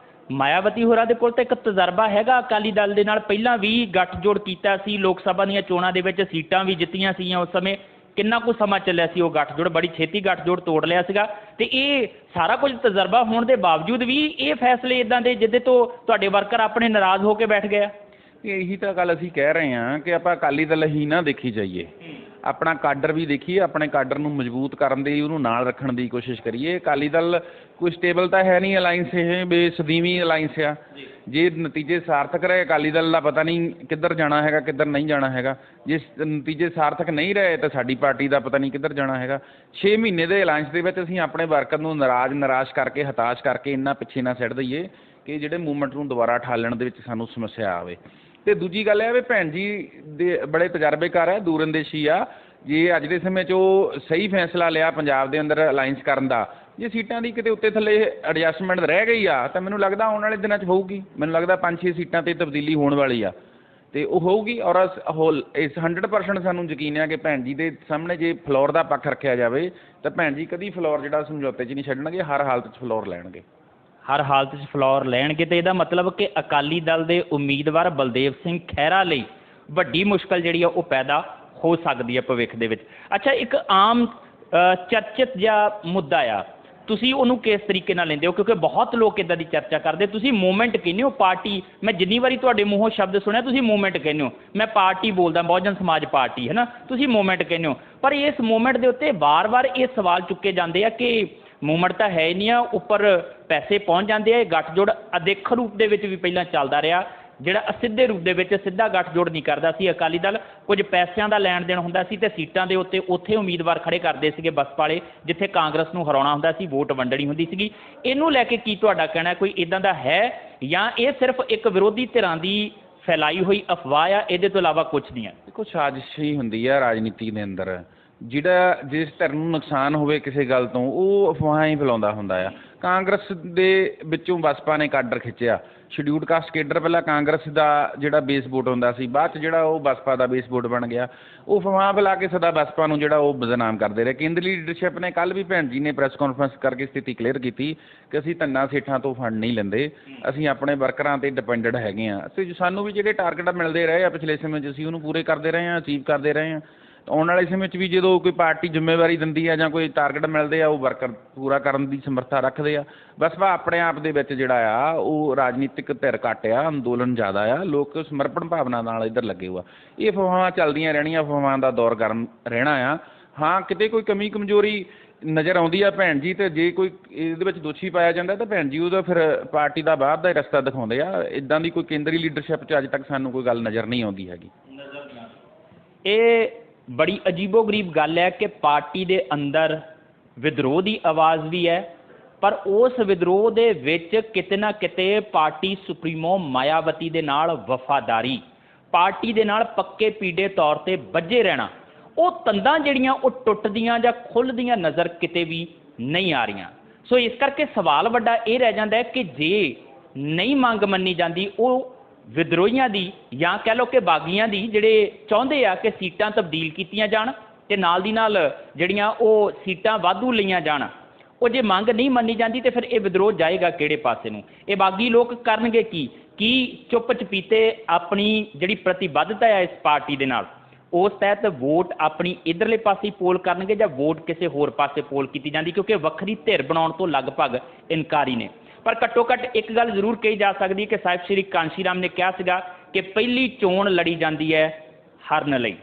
Speaker 1: ਮਾਇਆਵਤੀ ਹੋਰਾਂ ਦੇ ਕੋਲ ਤਾਂ ਇੱਕ ਤਜਰਬਾ ਹੈਗਾ ਅਕਾਲੀ ਦਲ ਦੇ ਨਾਲ, ਪਹਿਲਾਂ ਵੀ ਗੱਠਜੋੜ ਕੀਤਾ ਸੀ, ਲੋਕ ਸਭਾ ਦੀਆਂ ਚੋਣਾਂ ਦੇ ਵਿੱਚ ਸੀਟਾਂ ਵੀ ਜਿੱਤੀਆਂ ਸੀਗੀਆਂ। ਉਸ ਸਮੇਂ ਕਿੰਨਾ ਕੁ ਸਮਾਂ ਚੱਲਿਆ ਸੀ ਉਹ ਗੱਠਜੋੜ, ਬੜੀ ਛੇਤੀ ਗੱਠਜੋੜ ਤੋੜ ਲਿਆ ਸੀਗਾ। ਤੇ ਇਹ ਸਾਰਾ ਕੁਝ ਤਜਰਬਾ ਹੋਣ ਦੇ ਬਾਵਜੂਦ ਵੀ ਇਹ ਫੈਸਲੇ ਇਦਾਂ ਦੇ ਜਿਹਦੇ ਤੋਂ ਤੁਹਾਡੇ ਵਰਕਰ ਆਪਣੇ ਨਾਰਾਜ਼ ਹੋ ਕੇ ਬੈਠ ਗਏ ਆ।
Speaker 2: ਇਹੀ ਤਾਂ ਗੱਲ ਅਸੀਂ ਕਹਿ ਰਹੇ ਹਾਂ ਕਿ ਆਪਾਂ ਅਕਾਲੀ ਦਲ ਹੀ ਨਾ ਦੇਖੀ ਜਾਈਏ, ਆਪਣਾ ਕਾਡਰ ਵੀ ਦੇਖੀਏ, ਆਪਣੇ ਕਾਡਰ ਨੂੰ ਮਜ਼ਬੂਤ ਕਰਨ ਦੀ, ਉਹਨੂੰ ਨਾਲ ਰੱਖਣ ਦੀ ਕੋਸ਼ਿਸ਼ ਕਰੀਏ। ਅਕਾਲੀ ਦਲ ਕੋਈ ਸਟੇਬਲ ਤਾਂ ਹੈ ਨਹੀਂ ਅਲਾਈਅੰਸ, ਇਹ ਬੇਸਦੀਵੀ ਅਲਾਈਅੰਸ ਆ। ਜੇ ਨਤੀਜੇ ਸਾਰਥਕ ਰਹੇ, ਅਕਾਲੀ ਦਲ ਦਾ ਪਤਾ ਨਹੀਂ ਕਿੱਧਰ ਜਾਣਾ ਹੈਗਾ, ਕਿੱਧਰ ਨਹੀਂ ਜਾਣਾ ਹੈਗਾ। ਜੇ ਨਤੀਜੇ ਸਾਰਥਕ ਨਹੀਂ ਰਹੇ ਤਾਂ ਸਾਡੀ ਪਾਰਟੀ ਦਾ ਪਤਾ ਨਹੀਂ ਕਿੱਧਰ ਜਾਣਾ ਹੈਗਾ। 6 ਮਹੀਨੇ ਦੇ ਅਲਾਈਅੰਸ ਦੇ ਵਿੱਚ ਅਸੀਂ ਆਪਣੇ ਵਰਕਰ ਨੂੰ ਨਿਰਾਸ਼ ਕਰਕੇ, ਹਤਾਸ਼ ਕਰਕੇ ਇੰਨਾ ਪਿੱਛੇ ਨਾ ਸਿੱਟ ਦਈਏ ਕਿ ਜਿਹੜੇ ਮੂਵਮੈਂਟ ਨੂੰ ਦੁਬਾਰਾ ਠਾਲਣ ਦੇ ਵਿੱਚ ਸਾਨੂੰ ਸਮੱਸਿਆ ਆਵੇ। ਤੇ ਦੂਜੀ ਗੱਲ ਇਹ ਵੀ ਭੈਣ ਜੀ ਦੇ ਬੜੇ ਤਜਰਬੇਕਾਰ ਹੈ, ਦੂਰਅੰਦੇਸ਼ੀ ਆ। ਜੇ ਅੱਜ ਦੇ ਸਮੇਂ 'ਚ ਉਹ ਸਹੀ ਫੈਸਲਾ ਲਿਆ ਪੰਜਾਬ ਦੇ ਅੰਦਰ ਅਲਾਈਅੰਸ ਕਰਨ ਦਾ, ਜੇ ਸੀਟਾਂ ਦੀ ਕਿਤੇ ਉੱਤੇ ਥੱਲੇ ਐਡਜਸਟਮੈਂਟ ਰਹਿ ਗਈ ਆ ਤਾਂ ਮੈਨੂੰ ਲੱਗਦਾ ਆਉਣ ਵਾਲੇ ਦਿਨਾਂ 'ਚ ਹੋਊਗੀ। ਮੈਨੂੰ ਲੱਗਦਾ 5-6 ਸੀਟਾਂ 'ਤੇ ਤਬਦੀਲੀ ਹੋਣ ਵਾਲੀ ਆ ਤੇ ਉਹ ਹੋਊਗੀ। ਔਰ ਇਸ 100% ਸਾਨੂੰ ਯਕੀਨ ਹੈ ਕਿ ਭੈਣ ਜੀ ਦੇ ਸਾਹਮਣੇ ਜੇ ਫਲੋਰ ਦਾ ਪੱਖ ਰੱਖਿਆ ਜਾਵੇ ਤਾਂ ਭੈਣ ਜੀ ਕਦੀ ਫਲੋਰ ਜਿਹੜਾ ਸਮਝੌਤੇ 'ਚ ਨਹੀਂ ਛੱਡਣਗੇ, ਹਰ ਹਾਲਤ 'ਚ ਫਲੋਰ ਲੈਣਗੇ।
Speaker 1: ਹਰ ਹਾਲਤ 'ਚ ਫਲੋਰ ਲੈਣਗੇ। ਤੇ ਇਹਦਾ ਮਤਲਬ ਕਿ ਅਕਾਲੀ ਦਲ ਦੇ ਉਮੀਦਵਾਰ ਬਲਦੇਵ ਸਿੰਘ ਖਹਿਰਾ ਲਈ ਵੱਡੀ ਮੁਸ਼ਕਲ ਜਿਹੜੀ ਆ ਉਹ ਪੈਦਾ ਹੋ ਸਕਦੀ ਹੈ ਭਵਿੱਖ ਦੇ ਵਿੱਚ। ਅੱਛਾ, ਇੱਕ ਆਮ ਚਰਚਿਤ ਜਿਹਾ ਮੁੱਦਾ ਆ, ਤੁਸੀਂ ਉਹਨੂੰ ਕਿਸ ਤਰੀਕੇ ਨਾਲ ਲੈਂਦੇ ਹੋ? ਕਿਉਂਕਿ ਬਹੁਤ ਲੋਕ ਇੱਦਾਂ ਦੀ ਚਰਚਾ ਕਰਦੇ, ਤੁਸੀਂ ਮੂਵਮੈਂਟ ਕਹਿੰਦੇ ਹੋ, ਪਾਰਟੀ। ਮੈਂ ਜਿੰਨੀ ਵਾਰੀ ਤੁਹਾਡੇ ਮੂੰਹੋਂ ਸ਼ਬਦ ਸੁਣਿਆ ਤੁਸੀਂ ਮੂਵਮੈਂਟ ਕਹਿੰਦੇ ਹੋ, ਮੈਂ ਪਾਰਟੀ ਬੋਲਦਾ, ਬਹੁਜਨ ਸਮਾਜ ਪਾਰਟੀ ਹੈ ਨਾ, ਤੁਸੀਂ ਮੂਵਮੈਂਟ ਕਹਿੰਦੇ ਹੋ। ਪਰ ਇਸ ਮੂਵਮੈਂਟ ਦੇ ਉੱਤੇ ਵਾਰ-ਵਾਰ ਇਹ ਸਵਾਲ ਚੁੱਕੇ ਜਾਂਦੇ ਆ ਕਿ ਮੂਵਮੈਂਟ ਤਾਂ ਹੈ ਹੀ ਨਹੀਂ ਆ, ਉੱਪਰ ਪੈਸੇ ਪਹੁੰਚ ਜਾਂਦੇ ਆ। ਇਹ ਗੱਠਜੋੜ ਅਦੇਖ ਰੂਪ ਦੇ ਵਿੱਚ ਵੀ ਪਹਿਲਾਂ ਚੱਲਦਾ ਰਿਹਾ, ਜਿਹੜਾ ਅਸਿੱਧੇ ਰੂਪ ਦੇ ਵਿੱਚ ਸਿੱਧਾ ਗੱਠਜੋੜ ਨਹੀਂ ਕਰਦਾ ਸੀ ਅਕਾਲੀ ਦਲ, ਕੁਝ ਪੈਸਿਆਂ ਦਾ ਲੈਣ ਦੇਣ ਹੁੰਦਾ ਸੀ ਤੇ ਸੀਟਾਂ ਦੇ ਉੱਤੇ ਉੱਥੇ ਉਮੀਦਵਾਰ ਖੜੇ ਕਰਦੇ ਸੀਗੇ ਬਸਪਾ ਵਾਲੇ, ਜਿੱਥੇ ਕਾਂਗਰਸ ਨੂੰ ਹਰਾਉਣਾ ਹੁੰਦਾ ਸੀ, ਵੋਟ ਵੰਡਣੀ ਹੁੰਦੀ ਸੀਗੀ। ਇਹਨੂੰ ਲੈ ਕੇ ਕੀ ਤੁਹਾਡਾ ਕਹਿਣਾ? ਕੋਈ ਇਦਾਂ ਦਾ ਹੈ ਜਾਂ ਇਹ ਸਿਰਫ ਇੱਕ ਵਿਰੋਧੀ ਧਿਰਾਂ ਦੀ ਫੈਲਾਈ ਹੋਈ ਅਫਵਾਹ ਆ, ਇਹਦੇ ਤੋਂ ਇਲਾਵਾ ਕੁਛ ਨਹੀਂ ਹੈ?
Speaker 2: ਦੇਖੋ, ਸਾਜ਼ਿਸ਼ ਹੀ ਹੁੰਦੀ ਹੈ ਰਾਜਨੀਤੀ ਦੇ ਅੰਦਰ। ਜਿਹੜਾ ਜਿਸ ਧਿਰ ਨੂੰ ਨੁਕਸਾਨ ਹੋਵੇ ਕਿਸੇ ਗੱਲ ਤੋਂ, ਉਹ ਅਫਵਾਹਾਂ ਹੀ ਫੈਲਾਉਂਦਾ ਹੁੰਦਾ ਆ। ਕਾਂਗਰਸ ਦੇ ਵਿੱਚੋਂ ਬਸਪਾ ਨੇ ਕਾਡਰ ਖਿੱਚਿਆ, ਸ਼ਡਿਊਲਡ ਕਾਸਟ ਕੇਡਰ ਪਹਿਲਾਂ ਕਾਂਗਰਸ ਦਾ ਜਿਹੜਾ ਬੇਸ ਵੋਟ ਹੁੰਦਾ ਸੀ, ਬਾਅਦ 'ਚ ਜਿਹੜਾ ਉਹ ਬਸਪਾ ਦਾ ਬੇਸ ਵੋਟ ਬਣ ਗਿਆ। ਉਹ ਅਫਵਾਹ ਫੈਲਾ ਕੇ ਸਦਾ ਬਸਪਾ ਨੂੰ ਜਿਹੜਾ ਉਹ ਬਦਨਾਮ ਕਰਦੇ ਰਹੇ। ਕੇਂਦਰੀ ਲੀਡਰਸ਼ਿਪ ਨੇ ਕੱਲ੍ਹ ਵੀ ਭੈਣ ਜੀ ਨੇ ਪ੍ਰੈਸ ਕਾਨਫਰੰਸ ਕਰਕੇ ਸਥਿਤੀ ਕਲੀਅਰ ਕੀਤੀ ਕਿ ਅਸੀਂ ਧੰਨਾ ਸੇਠਾਂ ਤੋਂ ਫੰਡ ਨਹੀਂ ਲੈਂਦੇ, ਅਸੀਂ ਆਪਣੇ ਵਰਕਰਾਂ 'ਤੇ ਡਿਪੈਂਡਡ ਹੈਗੇ ਹਾਂ। ਅਤੇ ਸਾਨੂੰ ਵੀ ਜਿਹੜੇ ਟਾਰਗੇਟ ਮਿਲਦੇ ਰਹੇ ਆ ਪਿਛਲੇ ਸਮੇਂ 'ਚ, ਅਸੀਂ ਉਹਨੂੰ ਪੂਰੇ ਕਰਦੇ ਰਹੇ ਹਾਂ, ਅਚੀਵ ਕਰਦੇ ਰਹੇ ਹਾਂ। ਆਉਣ ਵਾਲੇ ਸਮੇਂ 'ਚ ਵੀ ਜਦੋਂ ਕੋਈ ਪਾਰਟੀ ਜ਼ਿੰਮੇਵਾਰੀ ਦਿੰਦੀ ਆ ਜਾਂ ਕੋਈ ਟਾਰਗੇਟ ਮਿਲਦੇ ਆ, ਉਹ ਵਰਕਰ ਪੂਰਾ ਕਰਨ ਦੀ ਸਮਰੱਥਾ ਰੱਖਦੇ ਆ। ਬਸਪਾ ਆਪਣੇ ਆਪ ਦੇ ਵਿੱਚ ਜਿਹੜਾ ਆ ਉਹ ਰਾਜਨੀਤਿਕ ਧਿਰ ਘੱਟ ਆ, ਅੰਦੋਲਨ ਜ਼ਿਆਦਾ ਆ, ਲੋਕ ਸਮਰਪਣ ਭਾਵਨਾ ਨਾਲ ਇੱਧਰ ਲੱਗੇ ਹੋਆ। ਇਹ ਅਫਵਾਹਾਂ ਚੱਲਦੀਆਂ ਰਹਿਣੀਆਂ, ਅਫਵਾਹਾਂ ਦਾ ਦੌਰ ਗਰਮ ਰਹਿਣਾ ਆ। ਹਾਂ, ਕਿਤੇ ਕੋਈ ਕਮੀ ਕਮਜ਼ੋਰੀ ਨਜ਼ਰ ਆਉਂਦੀ ਆ ਭੈਣ ਜੀ, ਤੇ ਜੇ ਕੋਈ ਇਹਦੇ ਵਿੱਚ ਦੋਸ਼ੀ ਪਾਇਆ ਜਾਂਦਾ ਤਾਂ ਭੈਣ ਜੀ ਉਹਦਾ ਫਿਰ ਪਾਰਟੀ ਦਾ ਬਾਹਰ ਦਾ ਹੀ ਰਸਤਾ ਦਿਖਾਉਂਦੇ ਆ। ਇੱਦਾਂ ਦੀ ਕੋਈ ਕੇਂਦਰੀ ਲੀਡਰਸ਼ਿਪ 'ਚ ਅੱਜ ਤੱਕ ਸਾਨੂੰ ਕੋਈ ਗੱਲ ਨਜ਼ਰ ਨਹੀਂ ਆਉਂਦੀ ਹੈਗੀ।
Speaker 1: ਇਹ ਬੜੀ ਅਜੀਬੋ-ਗਰੀਬ ਗੱਲ ਹੈ ਕਿ ਪਾਰਟੀ ਦੇ ਅੰਦਰ ਵਿਦਰੋਹ ਦੀ ਆਵਾਜ਼ ਵੀ ਹੈ, ਪਰ ਉਸ ਵਿਦਰੋਹ ਦੇ ਵਿੱਚ ਕਿਤੇ ਨਾ ਕਿਤੇ ਪਾਰਟੀ ਸੁਪਰੀਮੋ ਮਾਇਆਵਤੀ ਦੇ ਨਾਲ ਵਫਾਦਾਰੀ, ਪਾਰਟੀ ਦੇ ਨਾਲ ਪੱਕੇ ਪੀੜੇ ਤੌਰ 'ਤੇ ਬੱਝੇ ਰਹਿਣਾ, ਉਹ ਤੰਦਾਂ ਜਿਹੜੀਆਂ ਉਹ ਟੁੱਟਦੀਆਂ ਜਾਂ ਖੁੱਲ੍ਹਦੀਆਂ ਨਜ਼ਰ ਕਿਤੇ ਵੀ ਨਹੀਂ ਆ ਰਹੀਆਂ। ਸੋ ਇਸ ਕਰਕੇ ਸਵਾਲ ਵੱਡਾ ਇਹ ਰਹਿ ਜਾਂਦਾ ਹੈ ਕਿ ਜੇ ਨਹੀਂ ਮੰਗ ਮੰਨੀ ਜਾਂਦੀ ਉਹ ਵਿਦਰੋਹੀਆਂ ਦੀ ਜਾਂ ਕਹਿ ਲਓ ਕਿ ਬਾਗੀਆਂ ਦੀ, ਜਿਹੜੇ ਚਾਹੁੰਦੇ ਆ ਕਿ ਸੀਟਾਂ ਤਬਦੀਲ ਕੀਤੀਆਂ ਜਾਣ ਤੇ ਨਾਲ ਦੀ ਨਾਲ ਜਿਹੜੀਆਂ ਉਹ ਸੀਟਾਂ ਵਾਧੂ ਲਈਆਂ ਜਾਣ, ਉਹ ਜੇ ਮੰਗ ਨਹੀਂ ਮੰਨੀ ਜਾਂਦੀ ਤੇ ਫਿਰ ਇਹ ਵਿਦਰੋਹ ਜਾਏਗਾ ਕਿਹੜੇ ਪਾਸੇ ਨੂੰ? ਇਹ ਬਾਗੀ ਲੋਕ ਕਰਨਗੇ ਕੀ ਚੁੱਪ ਚਪੀਤੇ ਆਪਣੀ ਜਿਹੜੀ ਪ੍ਰਤੀਬੱਧਤਾ ਹੈ ਇਸ ਪਾਰਟੀ ਦੇ ਨਾਲ, ਉਸ ਤਹਿਤ ਵੋਟ ਆਪਣੀ ਇਧਰਲੇ ਪਾਸੇ ਪੋਲ ਕਰਨਗੇ ਜਾਂ ਵੋਟ ਕਿਸੇ ਹੋਰ ਪਾਸੇ ਪੋਲ ਕੀਤੀ ਜਾਂਦੀ? ਕਿਉਂਕਿ ਵੱਖਰੀ ਧਿਰ ਬਣਾਉਣ ਤੋਂ ਲਗਭਗ ਇਨਕਾਰੀ ਨੇ। ਪਰ ਘੱਟੋ ਘੱਟ ਇੱਕ ਗੱਲ ਜ਼ਰੂਰ ਕਹੀ ਜਾ ਸਕਦੀ ਹੈ ਕਿ ਸਾਹਿਬ ਸ਼੍ਰੀ ਕਾਂਸ਼ੀ ਰਾਮ ਨੇ ਕਿਹਾ ਸੀਗਾ ਕਿ ਪਹਿਲੀ ਚੋਣ ਲੜੀ ਜਾਂਦੀ ਹੈ ਹਰਨ ਲਈ,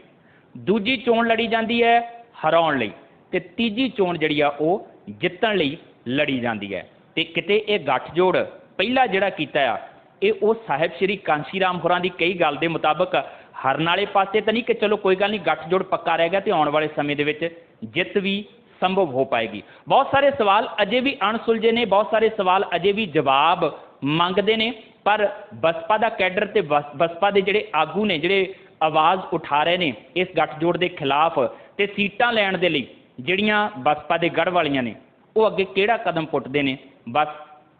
Speaker 1: ਦੂਜੀ ਚੋਣ ਲੜੀ ਜਾਂਦੀ ਹੈ ਹਰਾਉਣ ਲਈ, ਤੇ ਤੀਜੀ ਚੋਣ ਜਿਹੜੀ ਆ ਉਹ ਜਿੱਤਣ ਲਈ ਲੜੀ ਜਾਂਦੀ ਹੈ। ਤੇ ਕਿਤੇ ਇਹ ਗੱਠਜੋੜ ਪਹਿਲਾ ਜਿਹੜਾ ਕੀਤਾ ਆ, ਇਹ ਉਹ ਸਾਹਿਬ ਸ਼੍ਰੀ ਕਾਂਸ਼ੀ ਰਾਮ ਹੋਰਾਂ ਦੀ ਕਈ ਗੱਲ ਦੇ ਮੁਤਾਬਕ ਹਰਨ ਵਾਲੇ ਪਾਸੇ ਤਾਂ ਨਹੀਂ ਕਿ ਚਲੋ ਕੋਈ ਗੱਲ ਨਹੀਂ ਗੱਠਜੋੜ ਪੱਕਾ ਰਹਿ ਗਿਆ ਤੇ ਆਉਣ ਵਾਲੇ ਸਮੇਂ ਦੇ ਵਿੱਚ ਜਿੱਤ ਵੀ ਸੰਭਵ ਹੋ ਪਾਏਗੀ। ਬਹੁਤ ਸਾਰੇ ਸਵਾਲ ਅਜੇ ਵੀ ਅਣਸੁਲਝੇ ਨੇ, ਬਹੁਤ ਸਾਰੇ ਸਵਾਲ ਅਜੇ ਵੀ ਜਵਾਬ ਮੰਗਦੇ ਨੇ, ਪਰ ਬਸਪਾ ਦਾ ਕੈਡਰ ਤੇ ਬਸਪਾ ਦੇ ਜਿਹੜੇ ਆਗੂ ਨੇ, ਜਿਹੜੇ ਆਵਾਜ਼ ਉਠਾ ਰਹੇ ਨੇ ਇਸ ਗੱਠਜੋੜ ਦੇ ਖਿਲਾਫ ਤੇ ਸੀਟਾਂ ਲੈਣ ਦੇ ਲਈ ਜਿਹੜੀਆਂ ਬਸਪਾ ਦੇ ਗੜ੍ਹ ਵਾਲੀਆਂ ਨੇ, ਉਹ ਅੱਗੇ ਕਿਹੜਾ ਕਦਮ ਪੁੱਟਦੇ ਨੇ, ਬਸ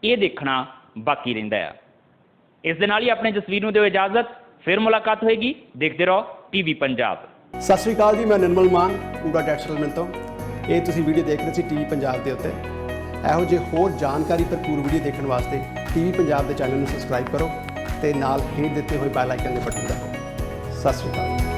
Speaker 1: ਇਹ ਦੇਖਣਾ ਬਾਕੀ ਰਹਿੰਦਾ ਆ। ਇਸ ਦੇ ਨਾਲ ਹੀ ਆਪਣੇ ਜਸਵੀਰ ਨੂੰ ਦਿਓ ਇਜਾਜ਼ਤ, ਫਿਰ ਮੁਲਾਕਾਤ ਹੋਏਗੀ। ਦੇਖਦੇ ਰਹੋ ਟੀਵੀ ਪੰਜਾਬ।
Speaker 3: ਸਤਿ ਸ਼੍ਰੀ ਅਕਾਲ ਜੀ, ਮੈਂ ਨਿਰਮਲ ਮਾਨ ਪੂਰਾ ਟੈਕਸ ਸੈਟਲਮੈਂਟ ਤੋਂ। ਇਹ ਤੁਸੀਂ ਵੀਡੀਓ ਦੇਖ ਰਹੇ ਸੀ ਟੀਵੀ ਪੰਜਾਬ ਦੇ ਉੱਤੇ। ਇਹੋ ਜਿਹੇ ਹੋਰ ਜਾਣਕਾਰੀ ਭਰਪੂਰ ਵੀਡੀਓ ਦੇਖਣ ਵਾਸਤੇ ਟੀਵੀ ਪੰਜਾਬ ਦੇ ਚੈਨਲ ਨੂੰ ਸਬਸਕ੍ਰਾਈਬ ਕਰੋ ਤੇ ਨਾਲ ਹੇਠ ਦਿੱਤੇ ਹੋਏ ਬੈਲ ਆਈਕਨ ਦੇ ਬਟਨ ਦਬਾਓ। ਸਤਿ ਸ਼੍ਰੀ ਅਕਾਲ।